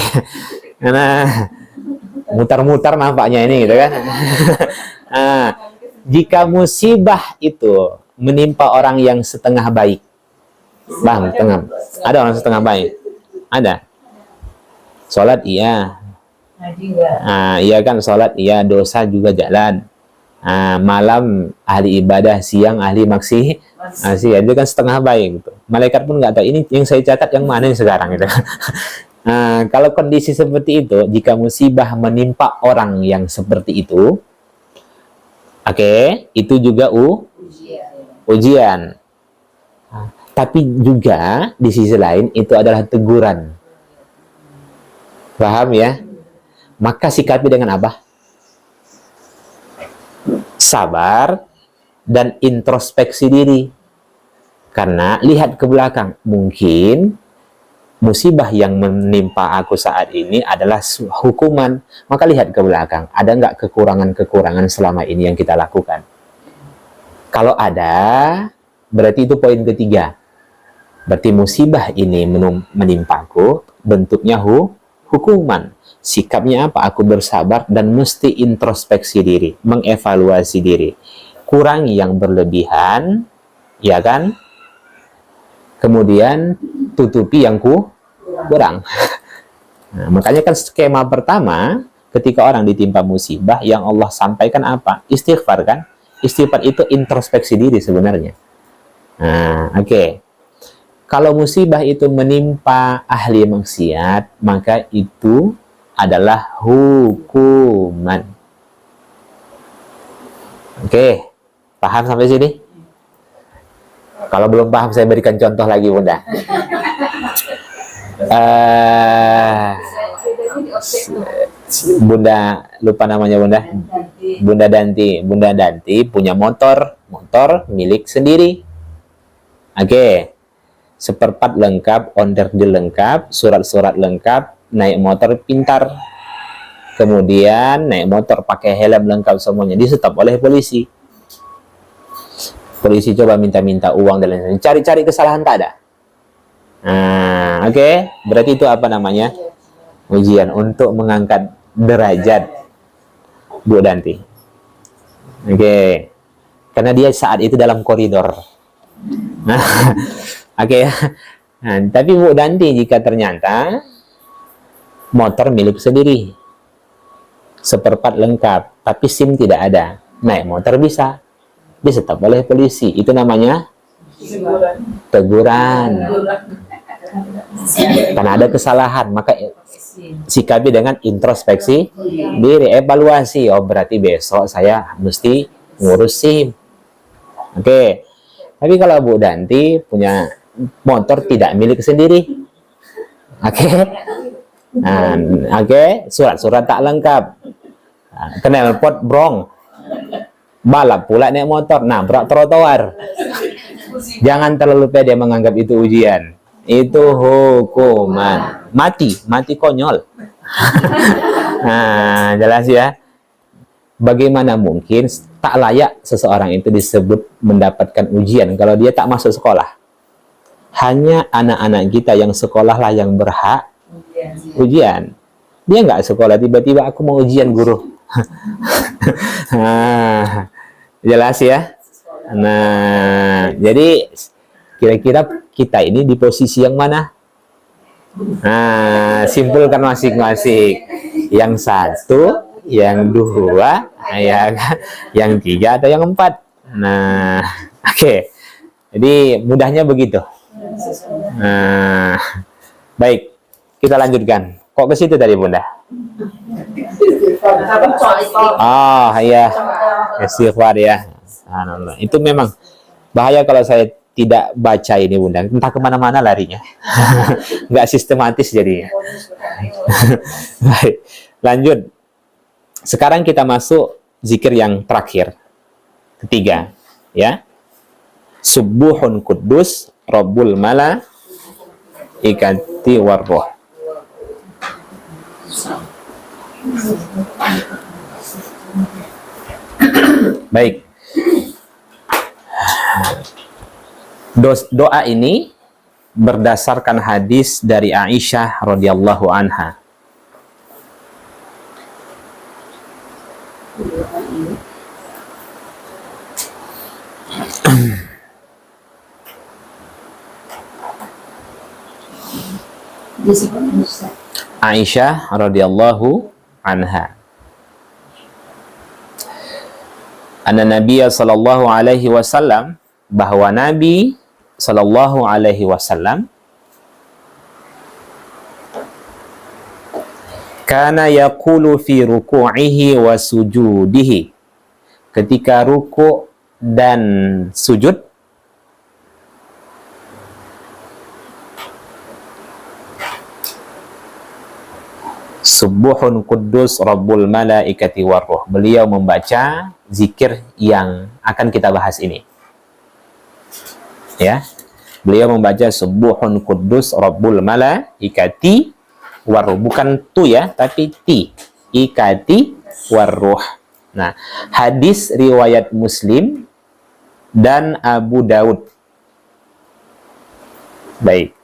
Karena mutar-mutar nampaknya ini, gitu kan? Jika musibah itu menimpa orang yang setengah baik, Bang, ada orang setengah baik? Ada. Sholat iya, iya kan, sholat iya, dosa juga jalan. Malam ahli ibadah, siang ahli maksiat, itu kan setengah baik gitu. Malaikat pun nggak tahu ini yang saya catat yang mana yang sekarang gitu. Kalau kondisi seperti itu, jika musibah menimpa orang yang seperti itu, itu juga ujian. Tapi juga di sisi lain itu adalah teguran. Paham ya? Maka sikapi dengan apa? Sabar dan introspeksi diri. Karena lihat ke belakang, mungkin musibah yang menimpa aku saat ini adalah hukuman. Maka lihat ke belakang, ada nggak kekurangan-kekurangan selama ini yang kita lakukan? Kalau ada, berarti itu poin ketiga. Berarti musibah ini menimpaku, bentuknya hukuman. Sikapnya apa? Aku bersabar dan mesti introspeksi diri, mengevaluasi diri. Kurangi yang berlebihan, ya kan? Kemudian tutupi yang kurang. Nah, makanya kan skema pertama, ketika orang ditimpa musibah, yang Allah sampaikan apa? Istighfar kan? Istighfar itu introspeksi diri sebenarnya. Nah, Kalau musibah itu menimpa ahli maksiat, maka itu adalah hukuman. Oke, paham sampai sini? Kalau belum paham, saya berikan contoh lagi, Bunda. Bunda lupa namanya, Bunda. Bunda Danti punya motor milik sendiri. Oke, seperempat lengkap, onderdil lengkap, surat-surat lengkap, naik motor pintar. Kemudian naik motor pakai helm lengkap semuanya, di-stop oleh polisi. Polisi coba minta uang dan lain-lain. Cari-cari kesalahan tak ada. Nah, oke. Berarti itu apa namanya? Ujian untuk mengangkat derajat Bu Danti. Oke. Karena dia saat itu dalam koridor. Nah, oke ya. Nah, tapi Bu Danti jika ternyata motor milik sendiri, seperempat lengkap, tapi SIM tidak ada, naik motor bisa, di-stop oleh polisi. Itu namanya teguran. Karena ada kesalahan, maka sikapi dengan introspeksi diri, evaluasi. Oh, berarti besok saya mesti ngurus SIM. Oke. Tapi kalau Bu Danti punya motor tidak milik sendiri, oke. Nah, oke, surat-surat tak lengkap, knalpot brong, balap pula naik motor, nabrak trotoar. Jangan terlalu pede menganggap itu ujian. Itu hukuman. Mati konyol. Nah, jelas ya. Bagaimana mungkin tak layak seseorang itu disebut mendapatkan ujian kalau dia tak masuk sekolah? Hanya anak-anak kita yang sekolahlah yang berhak ujian. Dia nggak sekolah, tiba-tiba aku mau ujian guru. Nah, jelas ya. Nah, jadi kira-kira kita ini di posisi yang mana? Nah, simpulkan masing-masing. Yang satu, yang dua, yang tiga, atau yang empat. Nah, oke. Jadi mudahnya begitu. Nah, baik. Kita lanjutkan. Kok ke situ tadi, Bunda? Oh, iya. Istighfar ya. Itu memang bahaya kalau saya tidak baca ini, Bunda. Entah kemana-mana larinya. Nggak sistematis jadinya. Baik, lanjut. Sekarang kita masuk zikir yang terakhir. Ketiga. Ya. Subuhun Kudus Rabbul Mala Ikati Warroh. Baik. Doa ini berdasarkan hadis dari Aisyah radhiyallahu anha. Aisyah radhiyallahu anha. Anna Nabiya sallallahu alaihi wasallam, bahwa Nabi sallallahu alaihi wasallam kana yaqulu fi ruku'ihi wa sujudihi, ketika ruku' dan sujud, Subuhun Kudus Rabbul Malaikati Warruh. Beliau membaca zikir yang akan kita bahas ini. Ya. Beliau membaca Subuhun Kudus Rabbul Malaikati Warruh. Bukan tu ya, tapi ti. Ikati Warruh. Nah, hadis riwayat Muslim dan Abu Daud. Baik.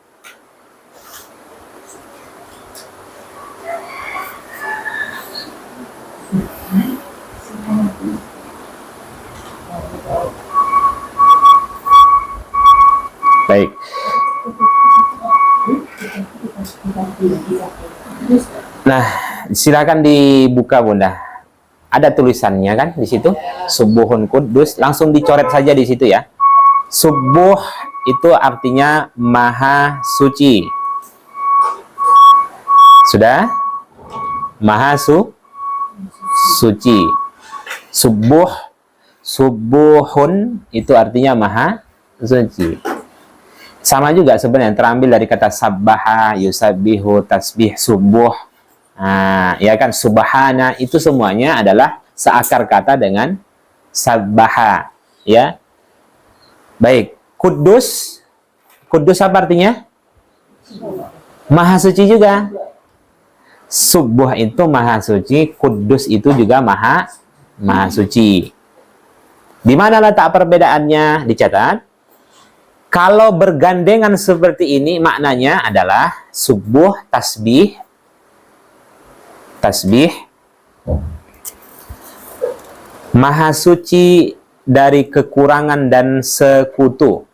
Baik. Nah, silakan dibuka, Bunda. Ada tulisannya kan di situ, Subuhun Kudus, langsung dicoret saja di situ ya. Subuh itu artinya maha suci. Sudah? Maha suci. Subuh, subuhun itu artinya maha suci. Sama juga sebenarnya, terambil dari kata sabbaha, yusabbihu, tasbih, subuh. Nah, ya kan, subhana itu semuanya adalah seakar kata dengan sabbaha, ya. Baik, kudus. Kudus apa artinya? Maha suci juga. Subuh itu maha suci, kudus itu juga maha suci. Di mana letak perbedaannya? Dicatat. Kalau bergandengan seperti ini, maknanya adalah subuh, tasbih, maha suci dari kekurangan dan sekutu.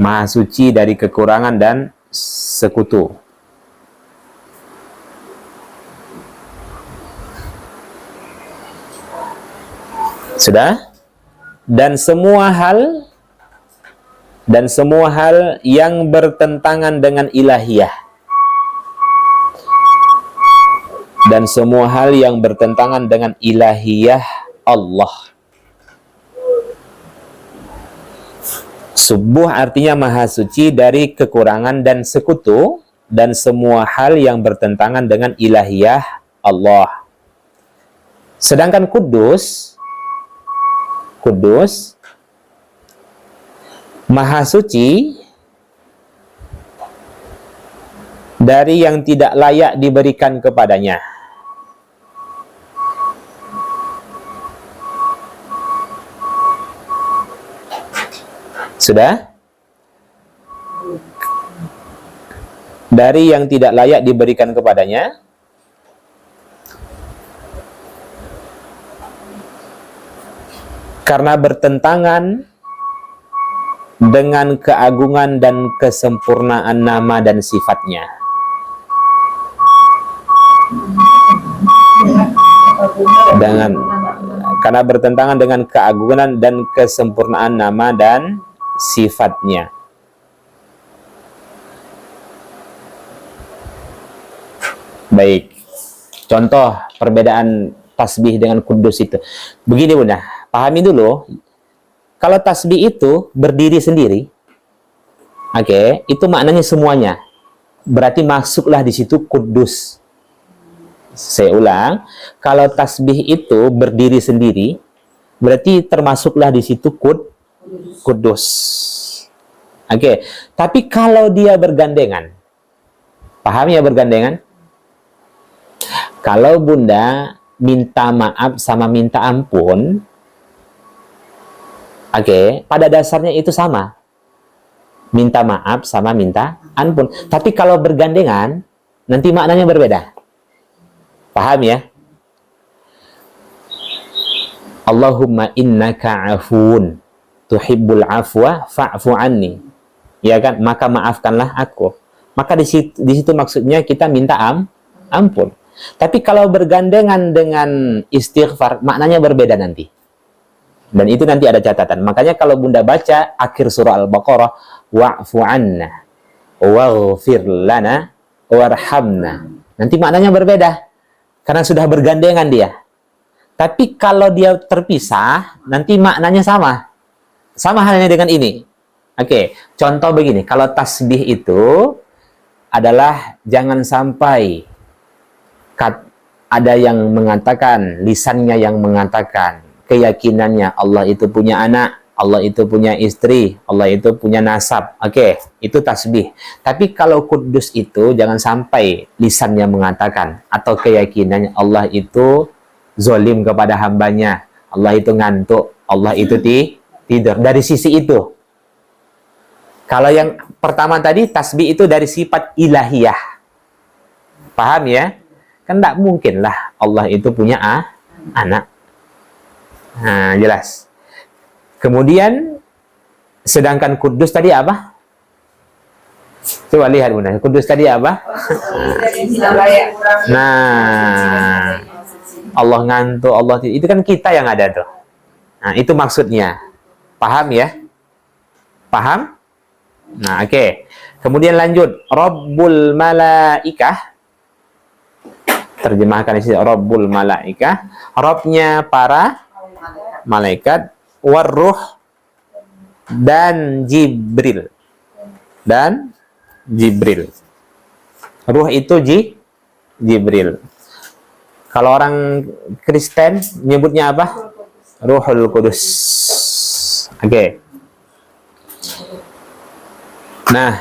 Maha suci dari kekurangan dan sekutu. Sudah? Dan semua hal yang bertentangan dengan ilahiyah. Dan semua hal yang bertentangan dengan ilahiyah Allah. Subuh artinya maha suci dari kekurangan dan sekutu, dan semua hal yang bertentangan dengan ilahiyah Allah. Sedangkan kudus maha suci dari yang tidak layak diberikan kepadanya. Sudah? Dari yang tidak layak diberikan kepadanya. Karena bertentangan dengan keagungan dan kesempurnaan nama dan sifatnya. Karena bertentangan dengan keagungan dan kesempurnaan nama dan sifatnya. Baik. Contoh perbedaan tasbih dengan kudus itu. Begini Bunda, pahami dulu. Kalau tasbih itu berdiri sendiri, oke, itu maknanya semuanya. Berarti masuklah di situ kudus. Saya ulang, kalau tasbih itu berdiri sendiri, berarti termasuklah di situ kudus. Oke, tapi kalau dia bergandengan, paham ya bergandengan? Kalau Bunda minta maaf sama minta ampun, oke, pada dasarnya itu sama. Minta maaf sama minta ampun. Tapi kalau bergandengan, nanti maknanya berbeda. Paham ya? Allahumma innaka afun tuhibbul afwa fa'fu anni. Ya kan? Maka maafkanlah aku. Maka di situ maksudnya kita minta ampun. Tapi kalau bergandengan dengan istighfar, maknanya berbeda nanti. Dan itu nanti ada catatan. Makanya kalau Bunda baca akhir surah Al-Baqarah, wa'fu anna, waghfir lana, warhamna. Nanti maknanya berbeda. Karena sudah bergandengan dia. Tapi kalau dia terpisah, nanti maknanya sama. Sama halnya dengan ini. Oke, contoh begini. Kalau tasbih itu adalah jangan sampai ada yang mengatakan, lisannya yang mengatakan, keyakinannya Allah itu punya anak, Allah itu punya istri, Allah itu punya nasab. Oke, itu tasbih. Tapi kalau kudus itu jangan sampai lisannya mengatakan atau keyakinannya Allah itu zolim kepada hambanya, Allah itu ngantuk, Allah itu tidur. Dari sisi itu. Kalau yang pertama tadi tasbih itu dari sifat ilahiyah. Paham ya? Kan tidak mungkin lah Allah itu punya anak. Nah, jelas. Kemudian, sedangkan kudus tadi apa? Coba lihat Bunda, kudus tadi apa? Nah, Allah ngantuk, Allah tidur. Itu kan kita yang ada tuh. Nah, itu maksudnya. Paham ya? Paham? Nah, oke. Kemudian lanjut. Rabbul malaikah. terjemahkan di sini Rabbul Malaikah, Robnya para malaikat, Warruh dan Jibril. Ruh itu Jibril. Kalau orang Kristen nyebutnya apa? Ruhul Kudus. Oke. Nah,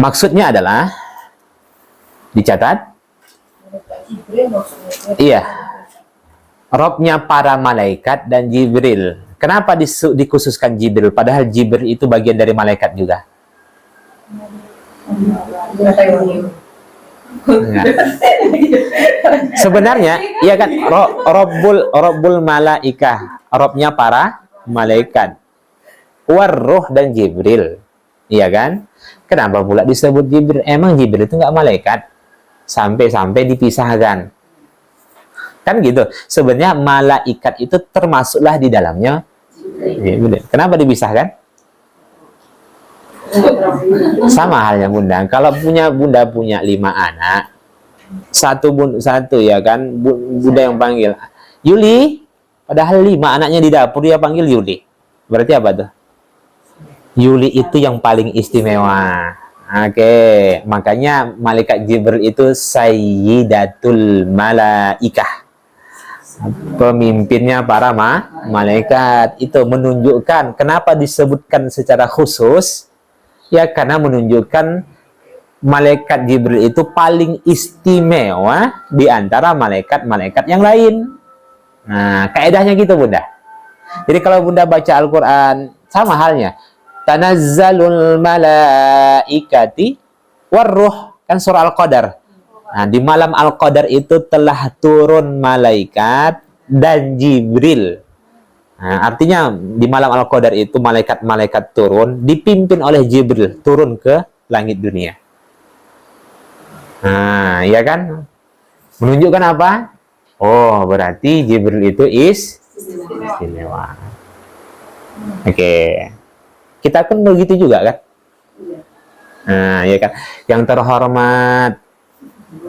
maksudnya adalah dicatat. Iya. Robnya para malaikat dan Jibril. Kenapa dikhususkan Jibril? Padahal Jibril itu bagian dari malaikat juga. Enggak. Sebenarnya, iya kan, Rabbul Malaikah, Robnya para malaikat, Warruh dan Jibril, iya kan? Kenapa pula disebut Jibril? Emang Jibril itu nggak malaikat? Sampai-sampai dipisahkan. Kan gitu. Sebenarnya malaikat itu termasuklah di dalamnya. Kenapa dipisahkan? Sama halnya Bunda. Kalau Bunda punya 5 anak, satu ya kan, Bunda yang panggil Yuli, padahal 5 anaknya di dapur, dia panggil Yuli. Berarti apa tuh? Yuli itu yang paling istimewa. Oke, makanya malaikat Jibril itu Sayyidatul Malaikah, pemimpinnya para malaikat. Itu menunjukkan kenapa disebutkan secara khusus, ya karena menunjukkan malaikat Jibril itu paling istimewa di antara malaikat-malaikat yang lain. Nah, kaedahnya gitu Bunda. Jadi kalau Bunda baca Al-Quran, sama halnya Tanazzalul malaikati warruh, kan surah Al-Qadar. Nah, di malam Al-Qadar itu telah turun malaikat dan Jibril. Nah, artinya di malam Al-Qadar itu malaikat-malaikat turun, dipimpin oleh Jibril, turun ke langit dunia. Nah, ya kan? Menunjukkan apa? Oh, berarti Jibril itu istimewa. Oke. Kita kan begitu juga kan? Nah, ya kan? Yang terhormat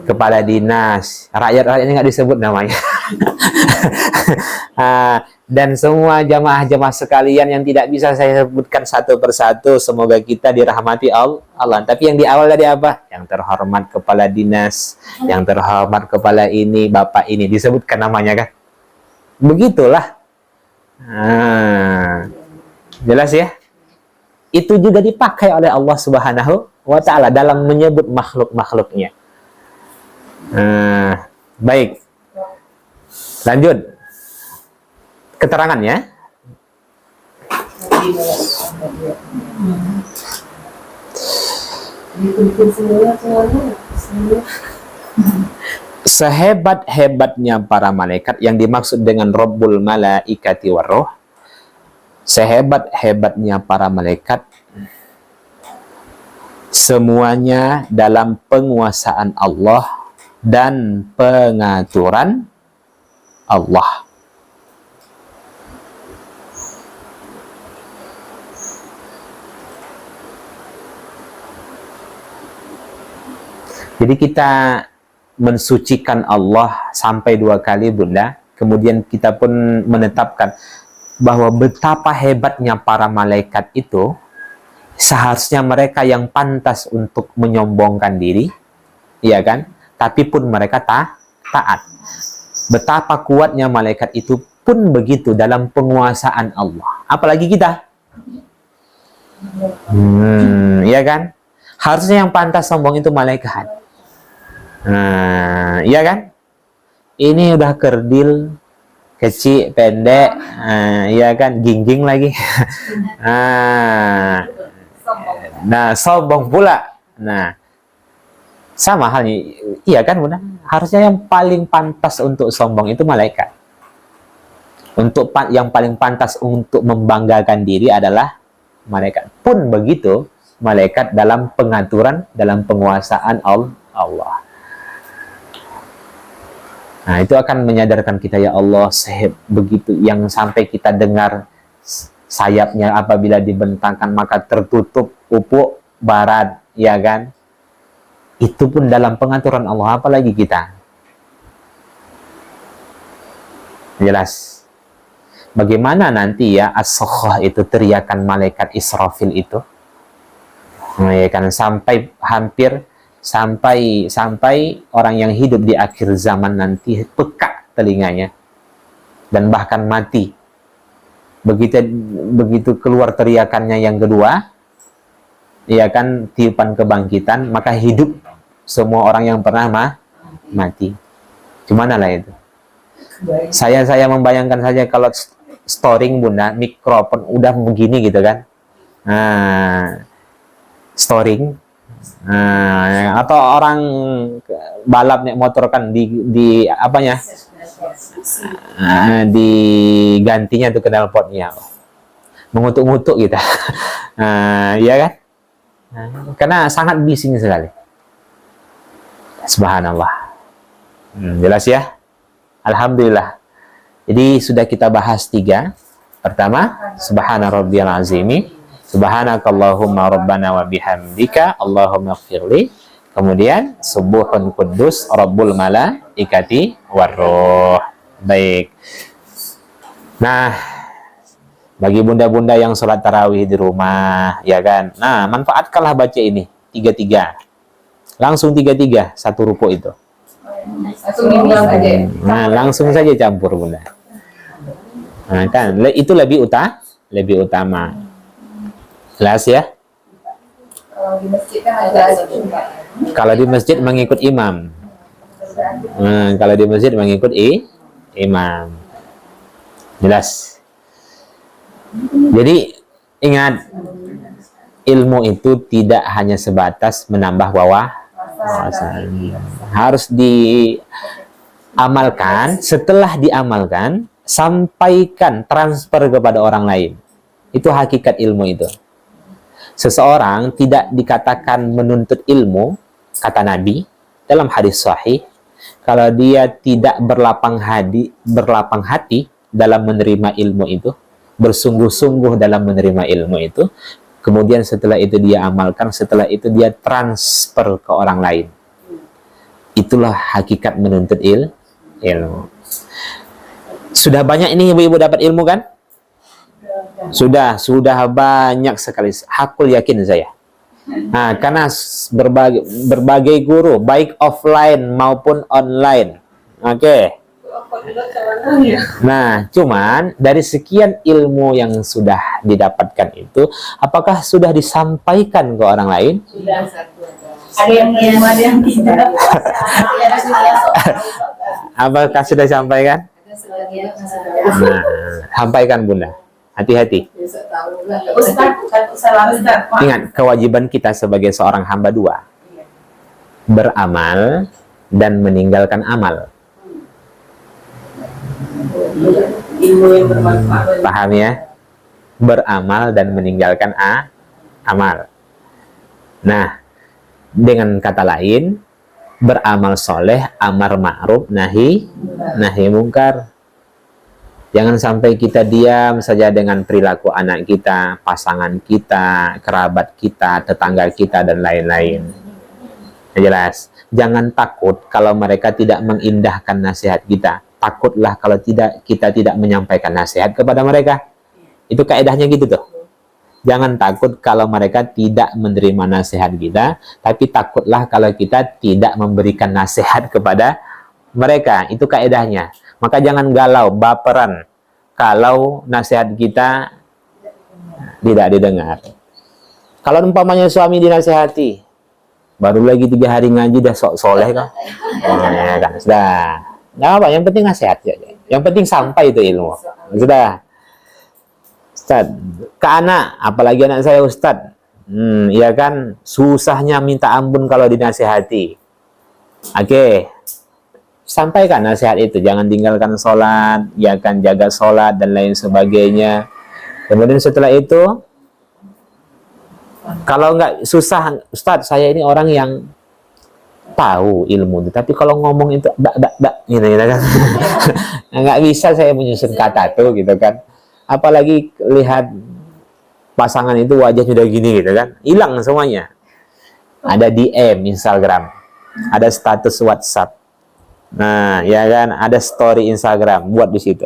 kepala dinas, rakyat-rakyatnya nggak disebut namanya. Dan semua jamaah-jamaah sekalian yang tidak bisa saya sebutkan satu persatu, semoga kita dirahmati Allah. Tapi yang di awal tadi apa? Yang terhormat kepala dinas, yang terhormat kepala ini, bapak ini, disebutkan namanya kan? Begitulah. Jelas ya? Itu juga dipakai oleh Allah Subhanahu wa Ta'ala dalam menyebut makhluk-makhluknya. Baik, lanjut keterangannya. Sehebat-hebatnya para malaikat, yang dimaksud dengan Rabbul Malaikati Warruh, sehebat-hebatnya para malaikat, semuanya dalam penguasaan Allah dan pengaturan Allah. Jadi kita mensucikan Allah sampai 2 kali Bunda, kemudian kita pun menetapkan bahwa betapa hebatnya para malaikat itu, seharusnya mereka yang pantas untuk menyombongkan diri, ya kan? Tapi pun mereka taat. Betapa kuatnya malaikat itu pun begitu dalam penguasaan Allah. Apalagi kita, ya kan? Harusnya yang pantas sombong itu malaikat. Ya kan? Ini udah kerdil, kecil, pendek, ya kan, gingging lagi. Nah, sombong pula. Nah, sama halnya, iya kan Bunda? Harusnya yang paling pantas untuk sombong itu malaikat. Yang paling pantas untuk membanggakan diri adalah malaikat. Pun begitu, malaikat dalam pengaturan, dalam penguasaan Allah. Nah, itu akan menyadarkan kita, ya Allah, begitu yang sampai kita dengar sayapnya apabila dibentangkan maka tertutup ufuk barat, ya kan? Itu pun dalam pengaturan Allah, apalagi kita. Jelas. Bagaimana nanti ya as-sakhah itu, teriakan malaikat Israfil itu, ya kan, sampai orang yang hidup di akhir zaman nanti pekak telinganya dan bahkan mati. Begitu keluar teriakannya yang kedua, ya kan, tiupan kebangkitan, maka hidup semua orang yang pernah mati. Gimana lah itu? Saya membayangkan saja kalau storing Bunda, mikrofon udah begini gitu kan. Nah, storing. Nah, atau orang balap naik motor kan di apanya? Digantinya tuh knalpotnya. Mengutuk-ngutuk kita. Iya kan? Karena sangat bising sekali. Subhanallah. Jelas ya? Alhamdulillah. Jadi sudah kita bahas 3. Pertama, subhana rabbiyal azimi, subhanakallahumma rabbana wa bihamdika, Allahumma ighfirli. Kemudian subuhun quddus rabbul malaikati warruh. Baik. Nah, bagi bunda-bunda yang sholat tarawih di rumah, ya kan? Nah, manfaatkanlah baca ini 3-3. Langsung 3-3 satu ruku itu. Nah, langsung saja campur Bunda. Nah, kan itu lebih utama. Jelas ya? Kalau di masjid mengikut imam. Kalau di masjid mengikut imam. Jelas. Jadi ingat, ilmu itu tidak hanya sebatas menambah wawasan. Harus diamalkan. Setelah diamalkan, sampaikan, transfer kepada orang lain. Itu hakikat ilmu itu. Seseorang tidak dikatakan menuntut ilmu, kata Nabi dalam hadis sahih, kalau dia tidak berlapang hati dalam menerima ilmu itu, bersungguh-sungguh dalam menerima ilmu itu, kemudian setelah itu dia amalkan, setelah itu dia transfer ke orang lain. Itulah hakikat menuntut ilmu. Sudah banyak ini ibu-ibu dapat ilmu kan? Sudah banyak sekali. Hakul yakin saya. Nah, karena berbagai guru, baik offline maupun online. Oke. Nah, cuman dari sekian ilmu yang sudah didapatkan itu, apakah sudah disampaikan ke orang lain? Sudah. Ada yang tidak. Apakah sudah disampaikan? Nah, sampaikan Bunda. Hati-hati. Ingat, kewajiban kita sebagai seorang hamba 2. Beramal dan meninggalkan amal. Paham ya? Beramal dan meninggalkan amal. Nah, dengan kata lain, beramal soleh, amar ma'ruf, nahi mungkar. Jangan sampai kita diam saja dengan perilaku anak kita, pasangan kita, kerabat kita, tetangga kita, dan lain-lain. Jelas. Jangan takut kalau mereka tidak mengindahkan nasihat kita. Takutlah kalau kita tidak menyampaikan nasihat kepada mereka. Itu kaedahnya gitu tuh. Jangan takut kalau mereka tidak menerima nasihat kita, tapi takutlah kalau kita tidak memberikan nasihat kepada mereka. Itu kaedahnya. Maka jangan galau, baperan kalau nasihat kita tidak didengar. Kalau umpamanya suami dinasihati, baru lagi 3 hari ngaji dah sok soleh kan? Ya kan, sudah. Nggak apa, yang penting nasihat saja. Yang penting sampai itu ilmu. Sudah. Ustaz, ke anak, apalagi anak saya Ustaz, ya kan, susahnya minta ampun kalau dinasihati. Oke. Sampaikan nasihat itu, jangan tinggalkan sholat, ya kan, jaga sholat dan lain sebagainya. Kemudian setelah itu, kalau nggak susah, Ustadz, saya ini orang yang tahu ilmu, tapi kalau ngomong itu gitu kan, nggak bisa saya menyusun kata tuh gitu kan. Apalagi lihat pasangan itu wajah sudah gini gitu kan, hilang semuanya. ada DM Instagram, ada status WhatsApp. Nah, ya kan, ada story Instagram, buat di situ.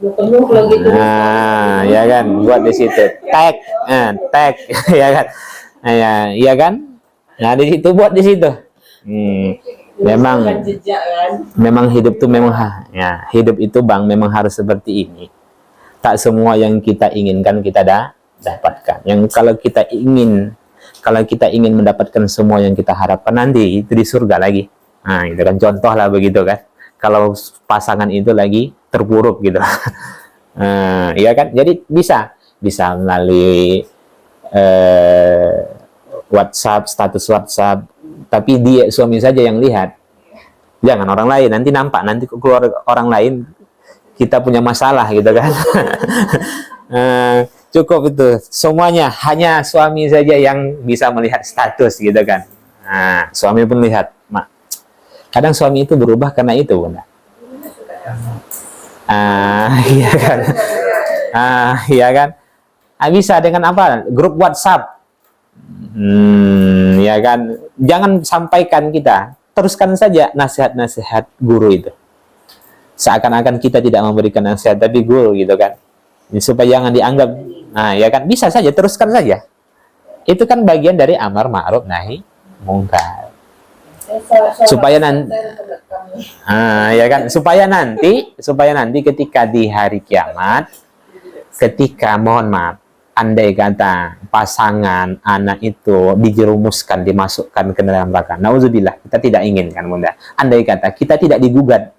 Penuh lagi tuh. Nah, ya kan, buat di situ. Tag, tag, ya kan. Nah, ya kan. Nah, di situ buat di situ. Memang Jejak kan. memang hidup tuh memang ya, hidup itu Bang memang harus seperti ini. Tak semua yang kita inginkan kita dapatkan. Yang kalau kita ingin mendapatkan semua yang kita harapkan nanti itu di surga lagi. Nah, itu kan contoh lah begitu kan. Kalau pasangan itu lagi terpuruk gitu. Iya kan? Jadi bisa melalui WhatsApp, status WhatsApp, tapi dia suami saja yang lihat. Jangan orang lain, nanti nampak, nanti keluar orang lain kita punya masalah gitu kan. Cukup itu, semuanya hanya suami saja yang bisa melihat status gitu kan. Nah, suami pun lihat. Kadang suami itu berubah karena itu, Bunda. Iya kan. Iya kan. Bisa dengan apa? Grup WhatsApp. Ya kan. Jangan sampaikan kita. Teruskan saja nasihat-nasihat guru itu. Seakan-akan kita tidak memberikan nasihat, tapi guru gitu kan. Supaya jangan dianggap. Nah, ya kan. Bisa saja, teruskan saja. Itu kan bagian dari amar ma'ruf nahi mungkar. Supaya nanti ya kan, supaya nanti ketika di hari kiamat, ketika mohon maaf, andai kata pasangan anak itu dijerumuskan, dimasukkan ke dalam neraka, nauzubillah, kita tidak inginkan, Bunda. Andai kata kita tidak digugat,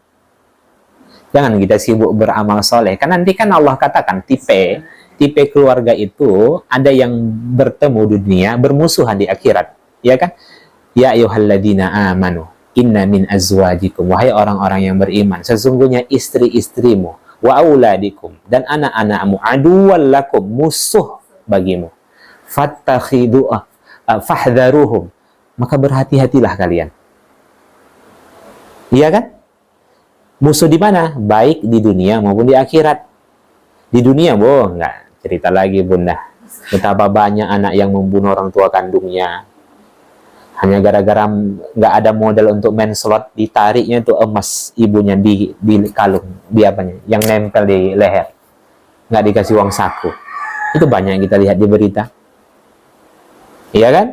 jangan kita sibuk beramal soleh, kan nanti kan Allah katakan tipe keluarga itu ada yang bertemu dunia, bermusuhan di akhirat, ya kan? Ya ayyuhalladzina amanu inna min azwajikum, wahai orang-orang yang beriman, sesungguhnya istri-istrimu, wa auladikum, dan anak-anakmu, aduwwal lakum, musuh bagimu, fahdharuhum, maka berhati-hatilah kalian. Iya kan? Musuh di mana? Baik di dunia maupun di akhirat. Di dunia, nggak cerita lagi, Bunda. Betapa banyak anak yang membunuh orang tua kandungnya. Hanya gara-gara nggak ada modal untuk main slot, ditariknya itu emas ibunya di kalung, di apanya, yang nempel di leher. Nggak dikasih uang saku. Itu banyak yang kita lihat di berita. Iya kan?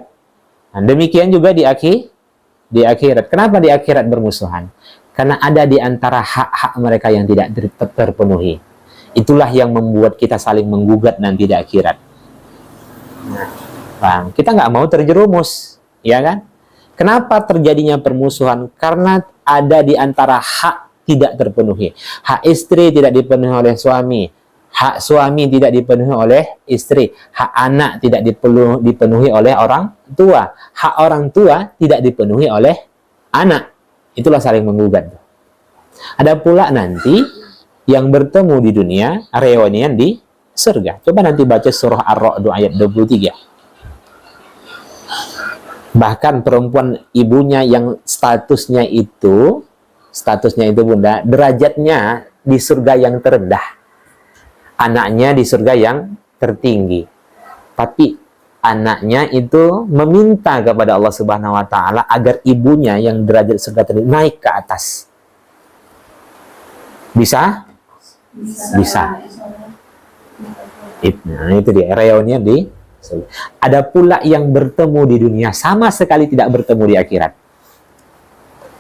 Nah, demikian juga di akhirat. Kenapa di akhirat bermusuhan? Karena ada di antara hak-hak mereka yang tidak terpenuhi. Itulah yang membuat kita saling menggugat nanti di akhirat. Nah, kita nggak mau terjerumus. Ya kan? Kenapa terjadinya permusuhan? Karena ada di antara hak tidak terpenuhi. Hak istri tidak dipenuhi oleh suami. Hak suami tidak dipenuhi oleh istri. Hak anak tidak dipenuhi oleh orang tua. Hak orang tua tidak dipenuhi oleh anak. Itulah saling menggugat. Ada pula nanti yang bertemu di dunia, reunian di surga. Coba nanti baca surah Ar-Ra'd ayat 23. Bahkan perempuan ibunya yang statusnya itu Bunda, derajatnya di surga yang terendah, anaknya di surga yang tertinggi, tapi anaknya itu meminta kepada Allah Subhanahu wa Ta'ala agar ibunya yang derajat surga tertinggi naik ke atas. Bisa? Itu dia reuninya di. Ada pula yang bertemu di dunia, sama sekali tidak bertemu di akhirat,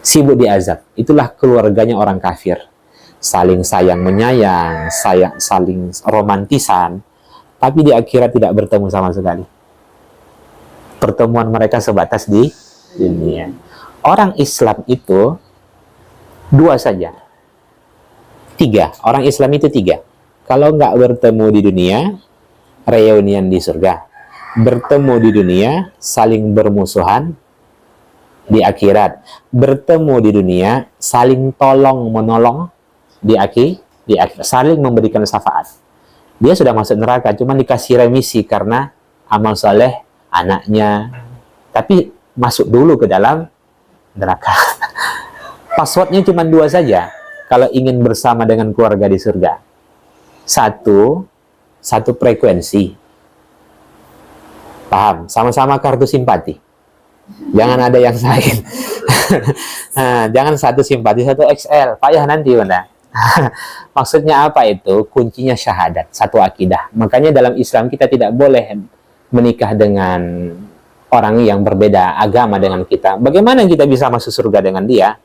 sibuk di azab. Itulah keluarganya orang kafir, saling sayang menyayang, saling romantisan, tapi di akhirat tidak bertemu sama sekali. Pertemuan mereka sebatas di dunia. Orang Islam itu dua saja, orang Islam itu tiga. Kalau nggak bertemu di dunia, reunian di surga. Bertemu di dunia, saling bermusuhan di akhirat. Bertemu di dunia, saling tolong-menolong di akhirat. Saling memberikan syafaat. Dia sudah masuk neraka, cuma dikasih remisi karena amal saleh anaknya. Tapi masuk dulu ke dalam neraka. Passwordnya cuma dua saja kalau ingin bersama dengan keluarga di surga. Satu frekuensi. Paham? Sama-sama kartu simpati. Jangan ada yang lain. Nah, jangan satu simpati, satu XL. Payah nanti, Bunda. Maksudnya apa itu? Kuncinya syahadat, satu akidah. Makanya dalam Islam kita tidak boleh menikah dengan orang yang berbeda agama dengan kita. Bagaimana kita bisa masuk surga dengan dia?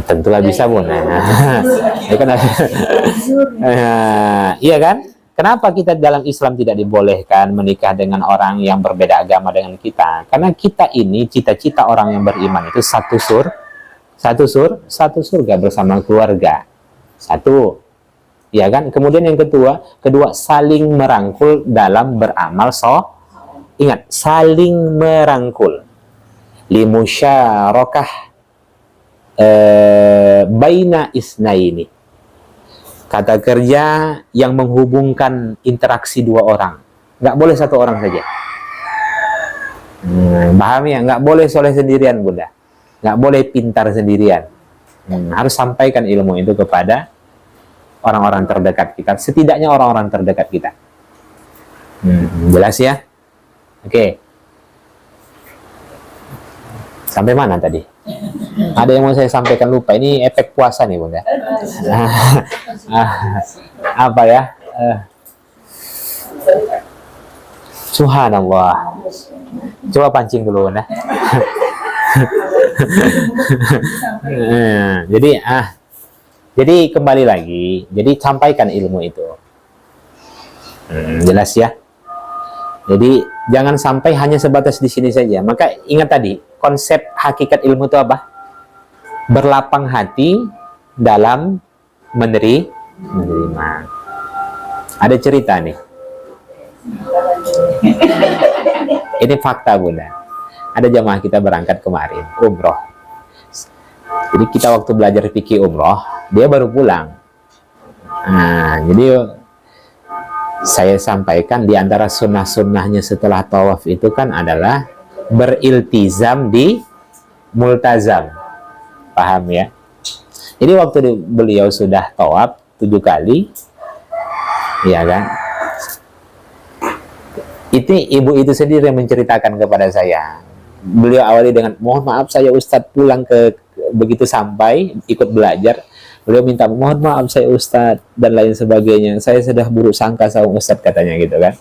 Tentulah bisa, Bunda. Iya kan? Kenapa kita dalam Islam tidak dibolehkan menikah dengan orang yang berbeda agama dengan kita? Karena kita ini, cita-cita orang yang beriman itu satu surga bersama keluarga. Satu, ya kan? Kemudian yang kedua saling merangkul dalam beramal Ingat, saling merangkul. Limusyarakah baina isnaini. Kata kerja yang menghubungkan interaksi dua orang. Nggak boleh satu orang saja. Paham ya? Nggak boleh soleh sendirian, Bunda. Nggak boleh pintar sendirian. Harus sampaikan ilmu itu kepada orang-orang terdekat kita. Setidaknya orang-orang terdekat kita. Jelas ya? Oke. Sampai mana tadi? Ada yang mau saya sampaikan, lupa. Ini efek puasa nih, Bunda. Apa ya? Subhanallah. Coba pancing dulu, Bunda. Jadi kembali lagi. Jadi sampaikan ilmu itu. Jelas ya? Jadi jangan sampai hanya sebatas di sini saja. Maka ingat tadi, konsep hakikat ilmu itu apa? Berlapang hati dalam menerima. Ada cerita nih. Ini fakta, Bunda. Ada jamaah kita berangkat kemarin, umroh. Jadi kita waktu belajar fikih umroh, dia baru pulang. Nah, jadi saya sampaikan di antara sunnah-sunnahnya setelah tawaf itu kan adalah beriltizam di multazam. Paham ya? Jadi waktu beliau sudah tawaf 7 kali, ya kan? Itu ibu itu sendiri yang menceritakan kepada saya. Beliau awali dengan, mohon maaf saya Ustadz pulang begitu sampai ikut belajar. Beliau minta, mohon maaf saya Ustadz dan lain sebagainya. Saya sudah buruk sangka sama Ustadz, katanya gitu kan.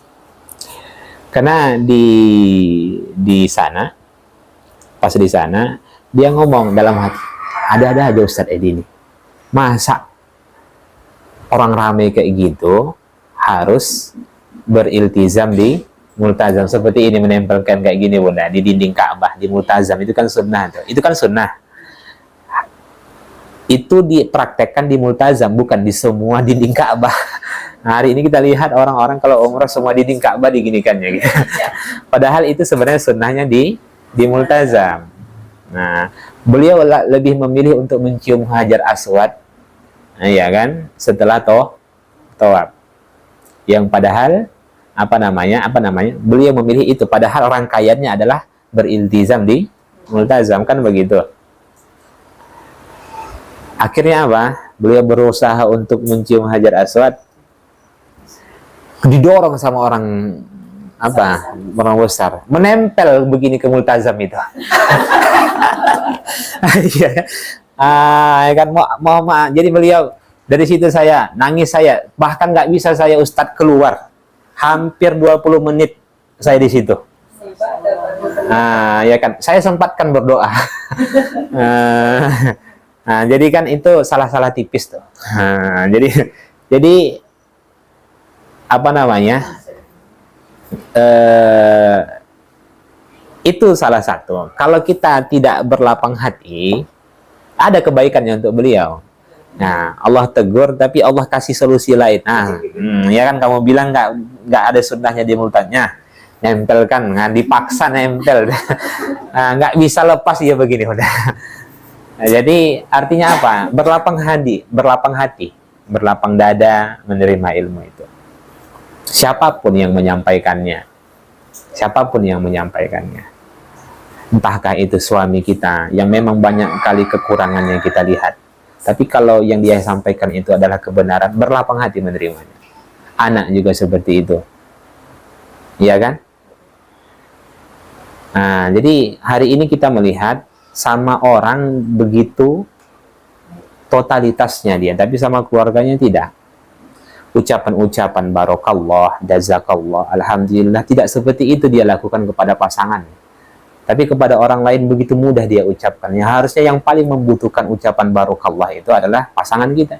Karena di sana, pas di sana, dia ngomong dalam hati, ada-ada aja Ustadz Edi ini. Masa orang ramai kayak gitu harus beriltizam di multazam seperti ini, menempelkan kayak gini, Bunda, di dinding Ka'bah, di multazam. Itu kan sunnah tuh. Itu kan sunnah. Itu dipraktekkan di multazam, bukan di semua dinding Ka'bah. Nah, hari ini kita lihat orang-orang kalau umrah semua dinding Ka'bah diginikannya gitu. Padahal itu sebenarnya sunnahnya di multazam. Nah, beliau lebih memilih untuk mencium Hajar Aswad, ya kan, setelah tawaf. Yang padahal apa namanya? Beliau memilih itu padahal rangkaiannya adalah beriltizam di multazam, kan begitu. Akhirnya apa? Beliau berusaha untuk mencium Hajar Aswad, didorong sama orang besar, menempel begini ke multazam itu. Ya kan, maaf. Jadi beliau, dari situ saya nangis, saya bahkan nggak bisa saya Ustadz keluar, hampir 20 menit saya di situ. Ya kan, saya sempatkan berdoa. Nah, jadi kan itu salah-salah tipis tuh. Jadi apa namanya? Itu salah satu. Kalau kita tidak berlapang hati, ada kebaikannya untuk beliau. Nah, Allah tegur, tapi Allah kasih solusi lain. Nah, ya kan kamu bilang nggak ada sunnahnya di mulutnya, nempelkan, dipaksa nempel. Nah, nggak bisa lepas dia begini udah. Nah, jadi artinya apa? Berlapang hati, berlapang dada menerima ilmu itu. Siapapun yang menyampaikannya, entahkah itu suami kita yang memang banyak kali kekurangannya kita lihat, tapi kalau yang dia sampaikan itu adalah kebenaran, berlapang hati menerimanya. Anak juga seperti itu, iya kan? Nah, jadi hari ini kita melihat sama orang begitu totalitasnya dia, tapi sama keluarganya tidak. Ucapan-ucapan barokallah, jazakallah, alhamdulillah, tidak seperti itu dia lakukan kepada pasangan. Tapi kepada orang lain begitu mudah dia ucapkan. Yang harusnya yang paling membutuhkan ucapan barokallah itu adalah pasangan kita.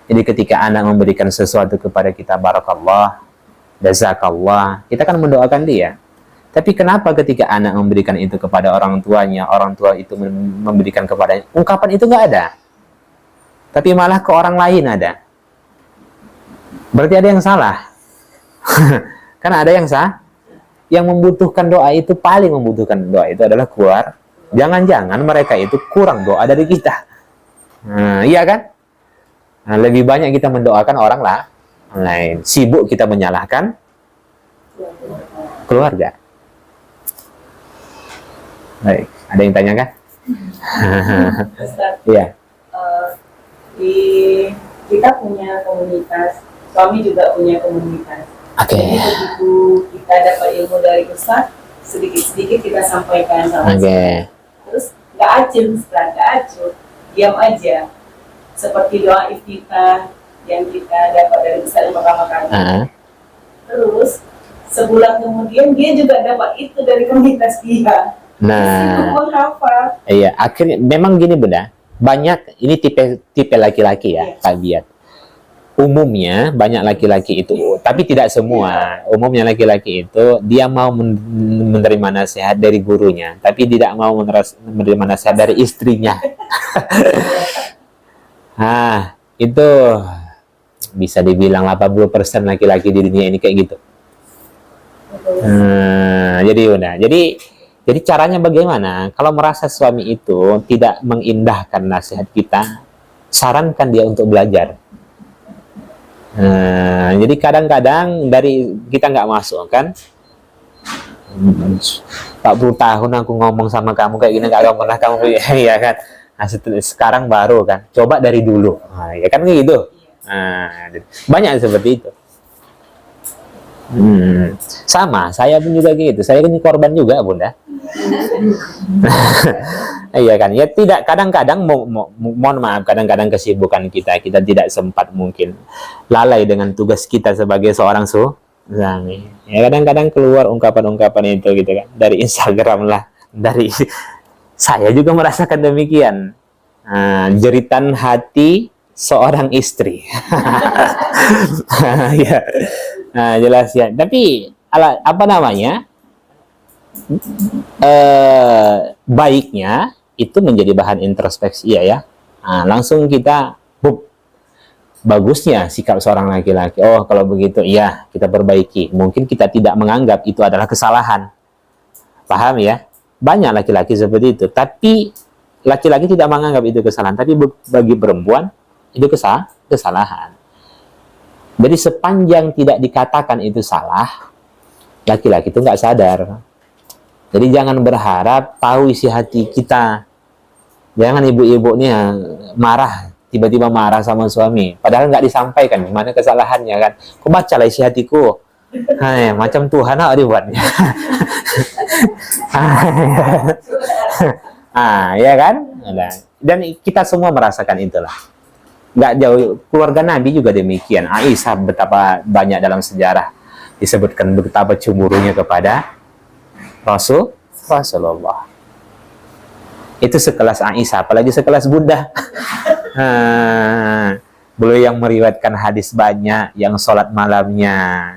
Jadi ketika anak memberikan sesuatu kepada kita, barakallah, jazakallah, kita kan mendoakan dia. Tapi kenapa ketika anak memberikan itu kepada orang tuanya, orang tua itu memberikan kepadanya, ungkapan itu nggak ada. Tapi malah ke orang lain ada. Berarti ada yang salah. Kan ada yang sah. Yang membutuhkan doa itu, paling membutuhkan doa itu adalah keluar. Jangan-jangan mereka itu kurang doa dari kita. Iya kan? Nah, lebih banyak kita mendoakan orang lain. Sibuk kita menyalahkan keluarga. Baik, ada yang tanyakan? Ustaz, Iya. di kita punya komunitas, suami juga punya komunitas. Oke. Jadi begitu kita dapat ilmu dari Ustaz, sedikit-sedikit kita sampaikan sama Oke. Terus nggak acuh, Ustaz, nggak acuh, diam aja. Seperti doa iftitah yang kita dapat dari Ustaz yang pertama kali. Terus sebulan kemudian dia juga dapat itu dari komunitas dia. Nah, Menghafal. iya, akhirnya memang gini Bunda, banyak ini tipe laki-laki ya, tabiat. Umumnya banyak laki-laki itu, tapi tidak semua. Umumnya laki-laki itu dia mau menerima nasihat dari gurunya, tapi tidak mau menerima nasihat dari istrinya. Nah, itu bisa dibilang 80% laki-laki di dunia ini kayak gitu. Jadi udah. Jadi caranya bagaimana? Kalau merasa suami itu tidak mengindahkan nasihat kita, sarankan dia untuk belajar. Jadi kadang-kadang dari kita nggak masuk kan, 40 tahun aku ngomong sama kamu kayak gini nggak pernah kamu ya kan. Nah, sekarang baru kan, coba dari dulu. Nah, ya kan gitu. Nah, banyak seperti itu. Sama, saya pun juga gitu. Saya kan korban juga, Bunda. Iya kan? Ya tidak, kadang-kadang mohon maaf, kadang-kadang kesibukan kita tidak sempat mungkin lalai dengan tugas kita sebagai seorang suami. Ya kadang-kadang keluar ungkapan-ungkapan itu gitu kan dari Instagram lah, dari saya juga merasakan demikian. Jeritan hati seorang istri. Ya. Nah, jelas ya. Tapi apa namanya? Baiknya itu menjadi bahan introspeksi ya. Nah, langsung kita bagusnya sikap seorang laki-laki. Oh, kalau begitu iya, kita perbaiki. Mungkin kita tidak menganggap itu adalah kesalahan. Paham ya? Banyak laki-laki seperti itu. Tapi laki-laki tidak menganggap itu kesalahan, tapi bagi perempuan itu kesalahan. Jadi sepanjang tidak dikatakan itu salah, laki-laki itu nggak sadar. Jadi jangan berharap tahu isi hati kita. Jangan ibu-ibu nih marah, tiba-tiba marah sama suami. Padahal nggak disampaikan gimana kesalahannya kan. Kau bacalah isi hatiku. Hai, macam Tuhan apa dibuatnya. Ya kan? Dan kita semua merasakan itulah. Nggak jauh, keluarga Nabi juga demikian. Aisyah betapa banyak dalam sejarah disebutkan betapa cemburunya kepada Rasulullah. Itu sekelas Aisyah, apalagi sekelas Bunda. Beliau yang meriwayatkan hadis banyak, yang sholat malamnya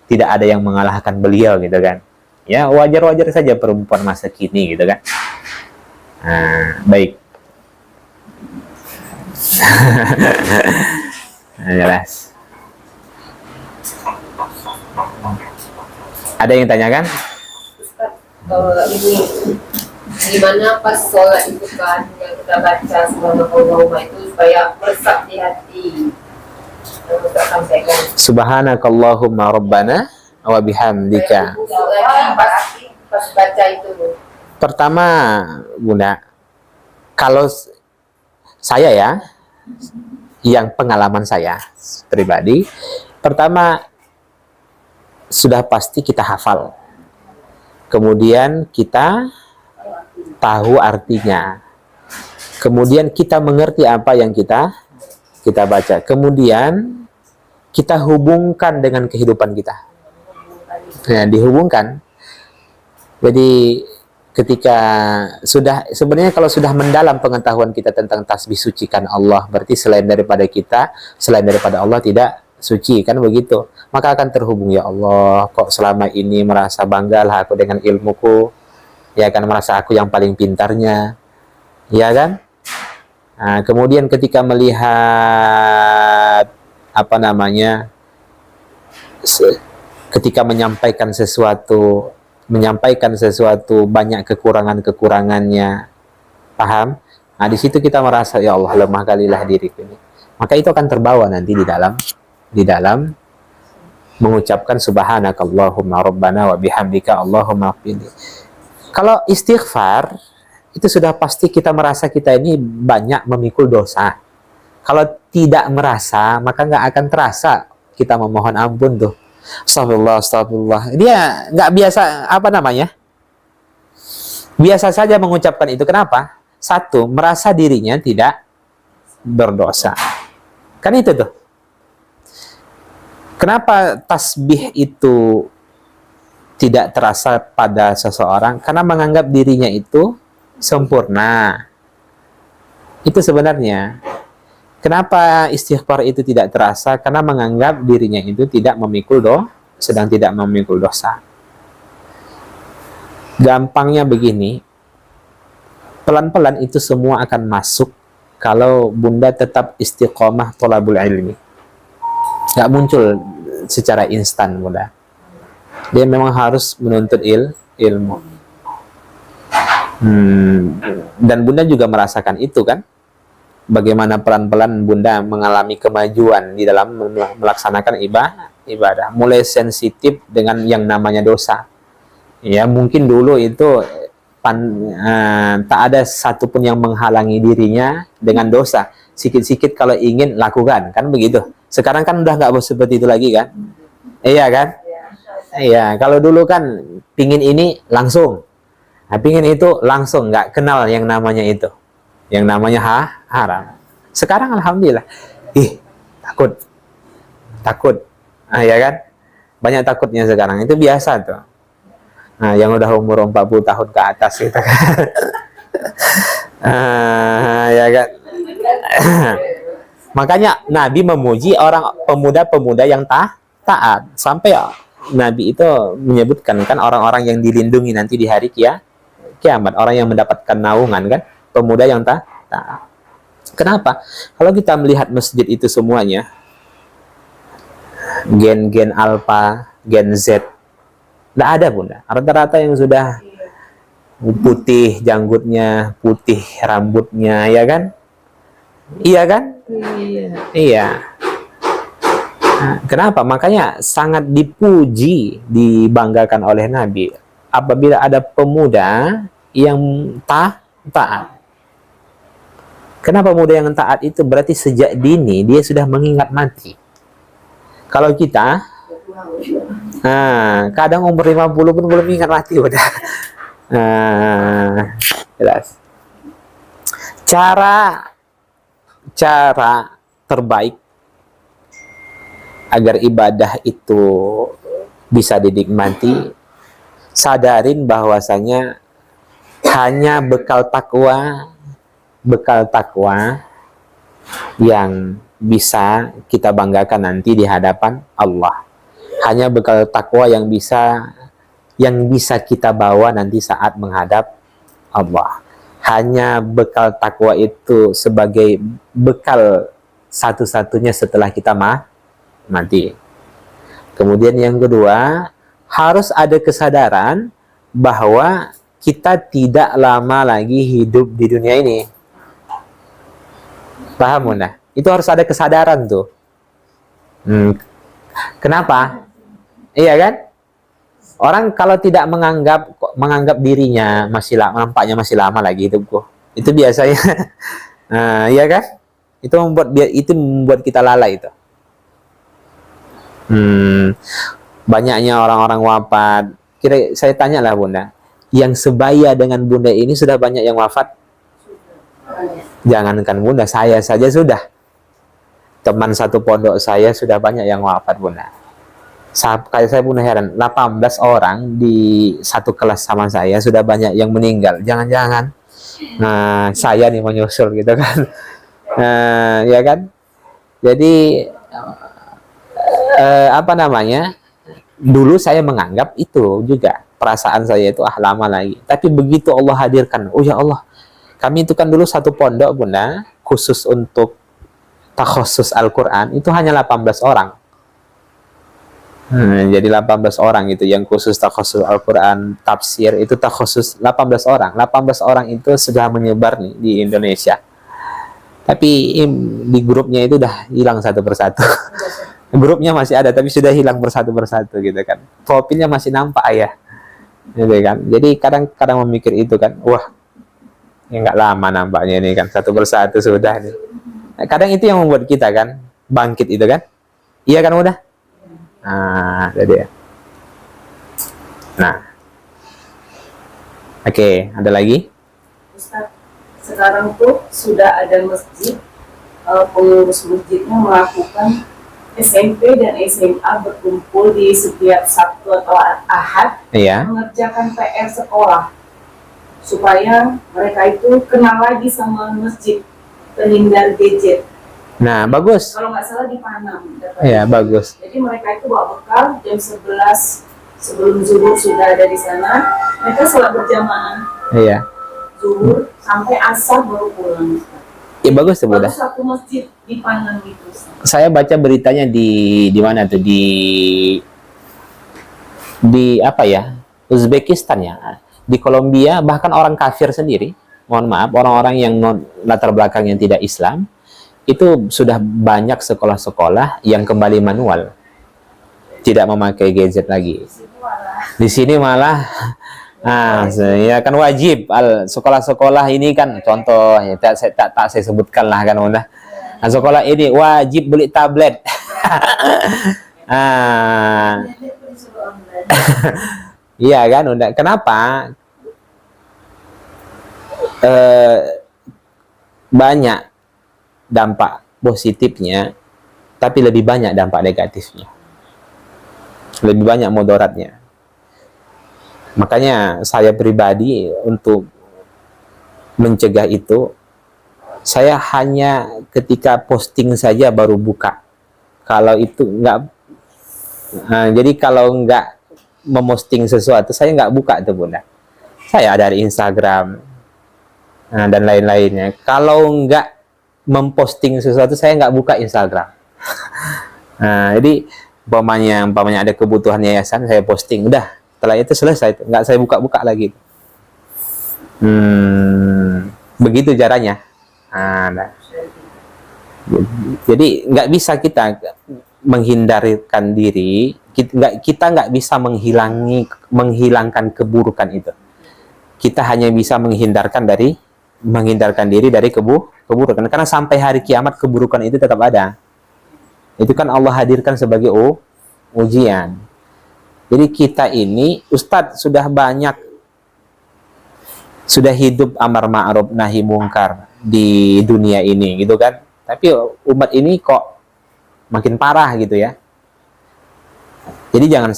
tidak ada yang mengalahkan beliau gitu kan. Ya wajar-wajar saja perempuan masa kini gitu kan. Baik. Jelas. Ada yang tanyakan? Ini gimana pas sholat itu kan yang kita baca subhanallah itu supaya meresap di hati yang kita sampaikan. Subhanakallahumma rabbana wa bihamdika. Pas baca itu. Pertama, Bunda, kalau saya ya, yang pengalaman saya pribadi, pertama sudah pasti kita hafal. Kemudian kita tahu artinya. Kemudian kita mengerti apa yang kita baca. Kemudian kita hubungkan dengan kehidupan kita. Nah, dihubungkan. Jadi ketika sudah, sebenarnya kalau sudah mendalam pengetahuan kita tentang tasbih sucikan Allah, berarti selain daripada kita, selain daripada Allah tidak suci, kan begitu. Maka akan terhubung, ya Allah, kok selama ini merasa banggalah aku dengan ilmuku, ya kan, merasa aku yang paling pintarnya, ya kan. Nah, kemudian ketika melihat apa namanya, ketika menyampaikan sesuatu banyak kekurangannya, paham? Nah, di situ kita merasa, ya Allah, lemah kalilah diriku ini. Maka itu akan terbawa nanti di dalam mengucapkan subhanakallahumma rabbana wa bihamdika allahumma ighfirli. Kalau istighfar itu sudah pasti kita merasa kita ini banyak memikul dosa. Kalau tidak merasa, maka nggak akan terasa kita memohon ampun tuh. Astagfirullah. Dia nggak biasa, apa namanya? Biasa saja mengucapkan itu. Kenapa? Satu, merasa dirinya tidak berdosa. Kan itu tuh. Kenapa tasbih itu tidak terasa pada seseorang? Karena menganggap dirinya itu sempurna. Itu sebenarnya. Kenapa istighfar itu tidak terasa? Karena menganggap dirinya itu tidak memikul sedang tidak memikul dosa. Gampangnya begini, pelan-pelan itu semua akan masuk kalau Bunda tetap istiqomah thalabul ilmi. Nggak muncul secara instan, Bunda. Dia memang harus menuntut ilmu. Dan Bunda juga merasakan itu kan, bagaimana pelan-pelan Bunda mengalami kemajuan di dalam melaksanakan ibadah, mulai sensitif dengan yang namanya dosa. Ya, mungkin dulu itu tak ada satupun yang menghalangi dirinya dengan dosa. Sikit-sikit kalau ingin lakukan, kan begitu. Sekarang kan udah nggak seperti itu lagi kan? Iya kan? Iya, kalau dulu kan pingin ini langsung. Nah, pingin itu langsung, nggak kenal yang namanya itu. Yang namanya haram. Sekarang alhamdulillah. Takut. Ah, ya kan? Banyak takutnya sekarang. Itu biasa tuh. Nah, yang udah umur 40 tahun ke atas gitu kan. Ya kan? Makanya Nabi memuji orang pemuda-pemuda yang taat. Sampai Nabi itu menyebutkan kan orang-orang yang dilindungi nanti di hari kiamat, orang yang mendapatkan naungan kan, pemuda yang taat. Kenapa? Kalau kita melihat masjid itu semuanya gen alpha, gen Z, tidak ada Bunda. Rata-rata yang sudah putih janggutnya, putih rambutnya, ya kan? Iya kan? Iya. Nah, kenapa? Makanya sangat dipuji, dibanggakan oleh Nabi apabila ada pemuda yang taat. Kenapa pemuda yang taat itu? Berarti sejak dini dia sudah mengingat mati. Kalau kita kadang umur 50 pun belum ingat mati udah. Jelas. Cara terbaik agar ibadah itu bisa dinikmati, sadarin bahwasanya hanya bekal takwa yang bisa kita banggakan nanti di hadapan Allah. Hanya bekal takwa yang bisa kita bawa nanti saat menghadap Allah. Hanya bekal takwa itu sebagai bekal satu-satunya setelah kita mati. Kemudian yang kedua, harus ada kesadaran bahwa kita tidak lama lagi hidup di dunia ini. Paham, Bunda? Itu harus ada kesadaran tuh. Kenapa? Iya kan? Orang kalau tidak menganggap dirinya nampaknya masih lama lagi hidupku. Itu biasanya. Iya kan? Itu membuat kita lalai itu. Banyaknya orang-orang wafat kira saya tanya lah Bunda, yang sebaya dengan Bunda ini sudah banyak yang wafat? Jangankan Bunda, saya saja sudah. Teman satu pondok saya sudah banyak yang wafat Bunda. Kayak saya Bunda heran, 18 orang di satu kelas sama saya sudah banyak yang meninggal. Jangan-jangan saya nih menyusul gitu kan. Ya kan? Jadi apa namanya? Dulu saya menganggap itu juga perasaan saya itu lama lagi. Tapi begitu Allah hadirkan, oh ya Allah, kami itu kan dulu satu pondok Bunda, khusus untuk takhusus Al-Quran, itu hanya 18 orang. Jadi 18 orang itu yang khusus takhusus Al-Quran, tafsir, itu takhusus 18 orang. 18 orang itu sudah menyebar nih di Indonesia. Tapi di grupnya itu udah hilang satu persatu. Grupnya masih ada, tapi sudah hilang persatu gitu kan. Profilnya masih nampak ya. Gitu kan. Jadi kadang-kadang memikir itu kan, wah, ya nggak lama nampaknya ini kan, satu persatu sudah nih. Nah, kadang itu yang membuat kita kan bangkit itu kan. Iya kan udah. Jadi ya. Nah, oke, ada lagi? Ustaz, sekarang tuh sudah ada masjid, pengurus masjidnya melakukan SMP dan SMA berkumpul di setiap Sabtu atau Ahad, Iya. mengerjakan PR sekolah supaya mereka itu kenal lagi sama masjid, terhindar gadget. Nah, bagus. Kalau nggak salah di Panam. Iya, bagus. Jadi mereka itu bawa bekal jam 11 sebelum zuhur sudah ada di sana. Mereka sholat berjamaah Iya. zuhur sampai asar baru pulang. Ya bagus tuh Baru Bunda. satu masjid di Panam itu. Saya baca beritanya di mana tuh, di apa ya, Uzbekistan ya, di Kolombia, bahkan orang kafir sendiri, mohon maaf, orang-orang yang latar belakang yang tidak Islam, itu sudah banyak sekolah-sekolah yang kembali manual, tidak memakai gadget lagi. Di sini malah ya kan wajib sekolah-sekolah ini kan, contoh ya, tak saya sebutkan lah kan Bunda. Nah, sekolah ini wajib beli tablet. Iya kan udah. Kenapa? Banyak dampak positifnya, tapi lebih banyak dampak negatifnya. Lebih banyak mudaratnya. Makanya saya pribadi untuk mencegah itu, saya hanya ketika posting saja baru buka. Kalau itu enggak, jadi kalau enggak memosting sesuatu, saya enggak buka tuh Bunda. Saya dari Instagram dan lain-lainnya. Kalau enggak memposting sesuatu, saya enggak buka Instagram. Jadi umpamanya ada kebutuhan yayasan, saya posting, udah. Setelah itu selesai, nggak saya buka-buka lagi. Begitu caranya. Nah. Jadi nggak bisa kita menghindarkan diri, kita nggak bisa menghilangkan keburukan itu. Kita hanya bisa menghindarkan diri dari keburukan. Karena sampai hari kiamat keburukan itu tetap ada. Itu kan Allah hadirkan sebagai ujian. Jadi kita ini, Ustadz, sudah hidup amar ma'ruf nahi mungkar di dunia ini, gitu kan? Tapi umat ini kok makin parah gitu ya. Jadi jangan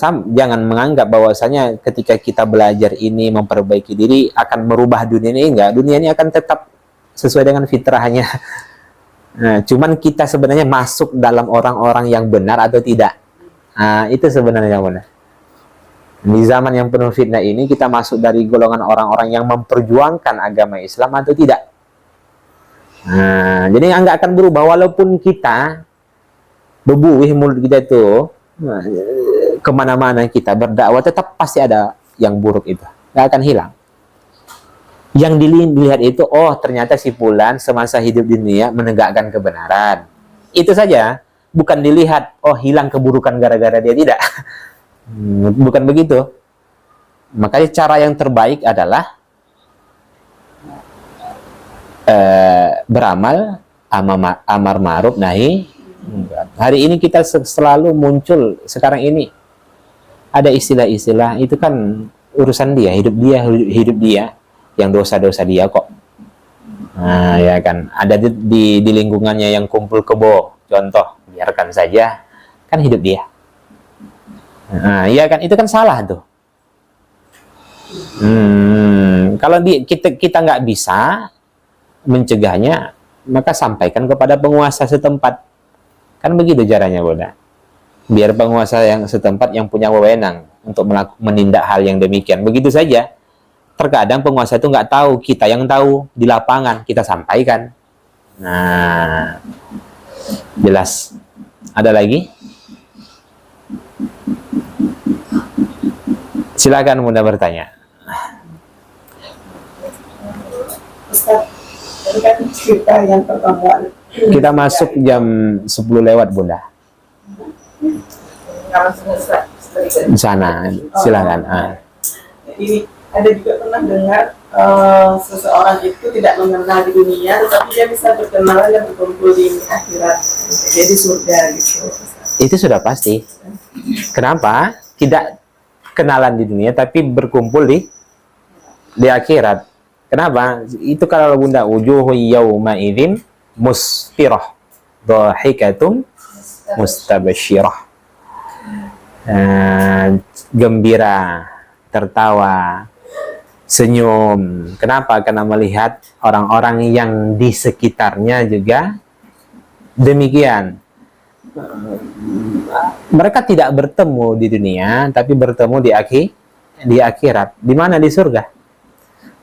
menganggap bahwasanya ketika kita belajar ini, memperbaiki diri, akan merubah dunia ini. Enggak, dunia ini akan tetap sesuai dengan fitrahnya. Nah, cuman kita sebenarnya masuk dalam orang-orang yang benar atau tidak. Itu sebenarnya benar. Di zaman yang penuh fitnah ini, kita masuk dari golongan orang-orang yang memperjuangkan agama Islam atau tidak. Jadi nggak akan berubah, walaupun kita bebuih mulut kita itu kemana-mana kita berdakwah, tetap pasti ada yang buruk itu, nggak akan hilang. Yang dilihat itu, oh ternyata si fulan semasa hidup di dunia menegakkan kebenaran. Itu saja, bukan dilihat, oh hilang keburukan gara-gara dia, tidak. Bukan begitu. Makanya cara yang terbaik adalah beramal amar ma'ruf nahi mungkar. Hari ini kita selalu muncul sekarang ini ada istilah-istilah itu kan urusan dia, hidup dia, yang dosa-dosa dia kok. Nah, ya kan, ada di lingkungannya yang kumpul kebo, contoh, biarkan saja, kan hidup dia. Nah, ya kan, itu kan salah tuh. Kalau kita nggak bisa mencegahnya, maka sampaikan kepada penguasa setempat. Kan begitu caranya, Bunda. Biar penguasa yang setempat yang punya wewenang untuk menindak hal yang demikian. Begitu saja. Terkadang penguasa itu nggak tahu, kita yang tahu di lapangan, kita sampaikan. Nah, jelas. Ada lagi? Silakan Bunda bertanya. Ustaz, tadi kan cerita yang pertemuan. Kita masuk jam 10 lewat, Bunda. Di sana, silakan. Jadi ada juga pernah dengar seseorang itu tidak mengenal di dunia, tetapi dia bisa berkenalan dan berkumpul di akhirat, jadi surga gitu. Itu sudah pasti. Kenapa? Tidak kenalan di dunia, tapi berkumpul di akhirat. Kenapa? Itu kalau Bunda, wujuhu yawma idzin musfirah, dhahikatum mustabsyirah. Gembira, tertawa, senyum. Kenapa? Karena melihat orang-orang yang di sekitarnya juga demikian. Mereka tidak bertemu di dunia, tapi bertemu di akhirat. Di mana? Di surga.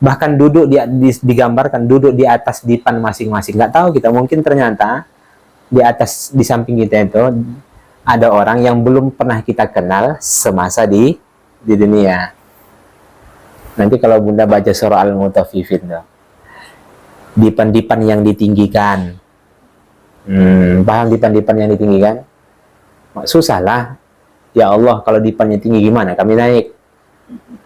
Bahkan duduk digambarkan duduk di atas dipan masing-masing. Nggak tahu kita, mungkin ternyata di atas, di samping kita itu ada orang yang belum pernah kita kenal semasa di dunia. Nanti kalau Bunda baca surah Al-Mutaffifin, dipan-dipan yang ditinggikan. Paham dipan-dipan yang ditinggikan? Susah lah. Ya Allah, kalau dipannya tinggi gimana kami naik?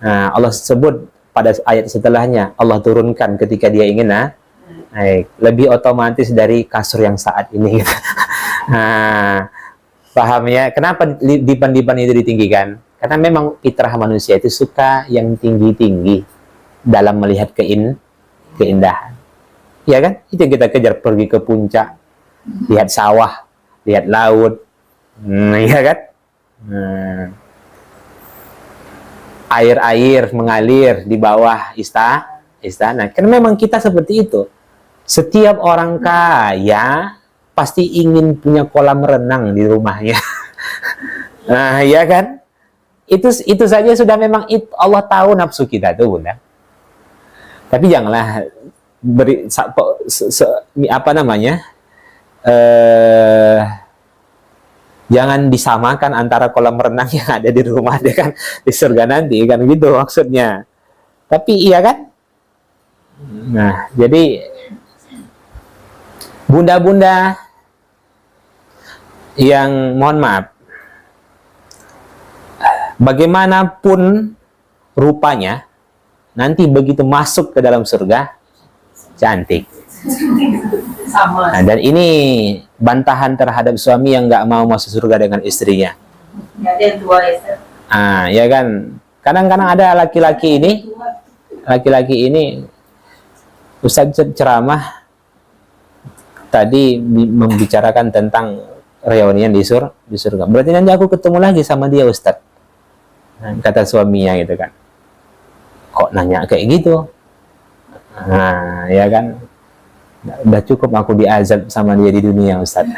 Nah, Allah sebut pada ayat setelahnya, Allah turunkan ketika dia ingin naik. Lebih otomatis dari kasur yang saat ini. Nah, paham ya? Kenapa dipan-dipan itu ditinggikan? Karena memang fitrah manusia itu suka yang tinggi-tinggi dalam melihat keindahan. Ya kan? Itu kita kejar, pergi ke puncak, lihat sawah, lihat laut. Ya kan? Air-air mengalir di bawah istana. Karena memang kita seperti itu. Setiap orang kaya pasti ingin punya kolam renang di rumahnya. Nah, ya kan? Itu saja sudah memang Allah tahu nafsu kita tuh, Bunda. Tapi janganlah jangan disamakan antara kolam renang yang ada di rumah dengan di surga nanti, kan gitu maksudnya. Tapi iya kan? Nah, jadi bunda-bunda yang mohon maaf, bagaimanapun rupanya, nanti begitu masuk ke dalam surga, cantik. Sama. Nah, dan ini bantahan terhadap suami yang nggak mau masuk surga dengan istrinya. Ya, ada dua ya. Ya kan. Kadang-kadang ada laki-laki ini, Ustaz ceramah tadi membicarakan tentang reunian di surga. Berarti nanti aku ketemu lagi sama dia, Ustaz. Kata suaminya gitu kan. Kok nanya kayak gitu? Ya kan. Udah cukup aku diazab sama dia di dunia, Ustaz.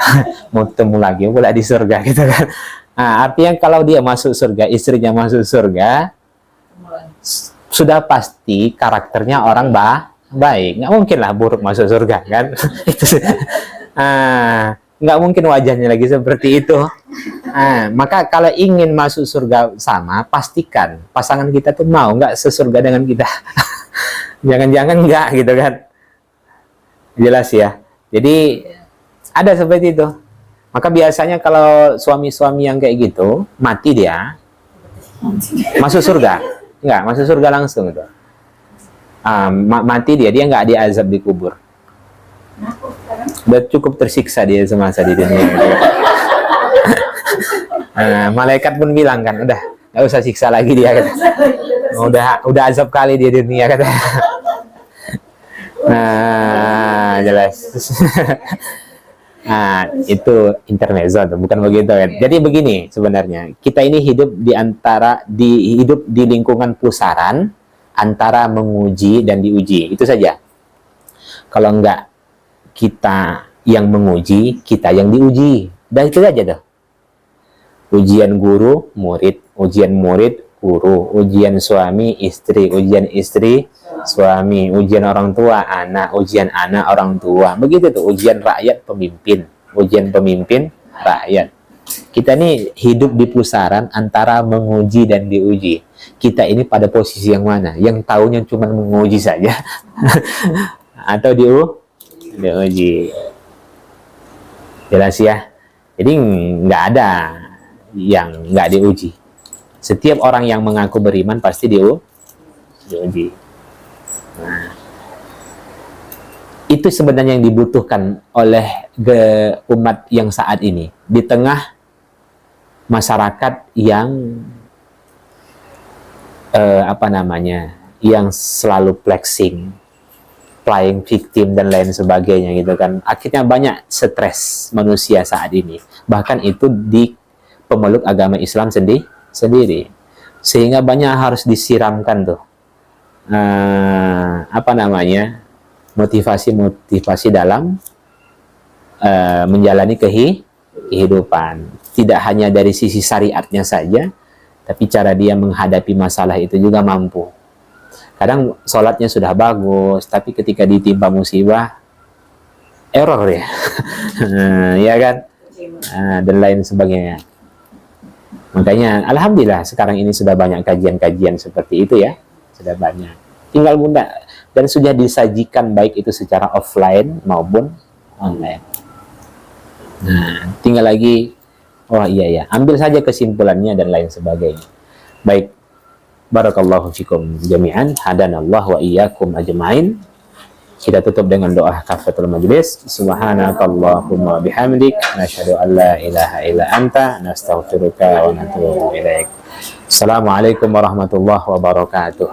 Mau ketemu lagi pula di surga gitu kan. Artinya kalau dia masuk surga, istrinya masuk surga, sudah pasti karakternya orang baik. Nggak mungkin lah buruk masuk surga kan. Nggak mungkin wajahnya lagi seperti itu. Maka kalau ingin masuk surga sama, pastikan pasangan kita tuh mau nggak sesurga dengan kita. Jangan-jangan nggak gitu kan. Jelas ya. Jadi ada seperti itu. Maka biasanya kalau suami-suami yang kayak gitu mati dia, masuk surga. Enggak, masuk surga langsung itu. Mati dia nggak diazab di kubur. Udah cukup tersiksa dia semasa di dunia. Malaikat pun bilang kan, udah Nggak usah siksa lagi dia kata. Udah azab kali dia di dunia kata. Nah, jelas. Nah, itu intermezzo tuh, bukan begitu kan. Jadi begini sebenarnya, kita ini hidup di lingkungan pusaran antara menguji dan diuji. Itu saja. Kalau enggak kita yang menguji, kita yang diuji. Dan itu saja tuh. Ujian guru, murid, ujian murid, guru, ujian suami, istri, ujian istri, suami, ujian orang tua, anak, ujian anak, orang tua. Begitu tuh, ujian rakyat, pemimpin, ujian pemimpin, rakyat. Kita ini hidup di pusaran antara menguji dan diuji. Kita ini pada posisi yang mana? Yang tahunya cuma menguji saja atau diuji. Jelas ya. Jadi nggak ada yang nggak diuji. Setiap orang yang mengaku beriman pasti diuji. Nah, itu sebenarnya yang dibutuhkan oleh umat yang saat ini di tengah masyarakat yang yang selalu flexing, playing victim dan lain sebagainya gitu kan. Akhirnya banyak stres manusia saat ini. Bahkan itu di pemeluk agama Islam sendiri. Sehingga banyak harus disiramkan tuh motivasi dalam menjalani kehidupan. Tidak hanya dari sisi syariatnya saja, tapi cara dia menghadapi masalah itu juga mampu. Kadang sholatnya sudah bagus, tapi ketika ditimpa musibah, error ya. Ya kan? Dan lain sebagainya. Makanya alhamdulillah sekarang ini sudah banyak kajian-kajian seperti itu ya. Sudah banyak. Tinggal mudah dan sudah disajikan baik itu secara offline maupun online. Nah, tinggal lagi ambil saja kesimpulannya dan lain sebagainya. Baik. Barakallahu fikum jami'an, hadanallahu wa iyyakum ajma'in. Kita tutup dengan doa kafatul majlis. Subhanakallahumma bihamdik, nasyhadu an la ilaha illa anta, nastaghfiruka wa natubu ilaik. Assalamualaikum warahmatullahi wabarakatuh.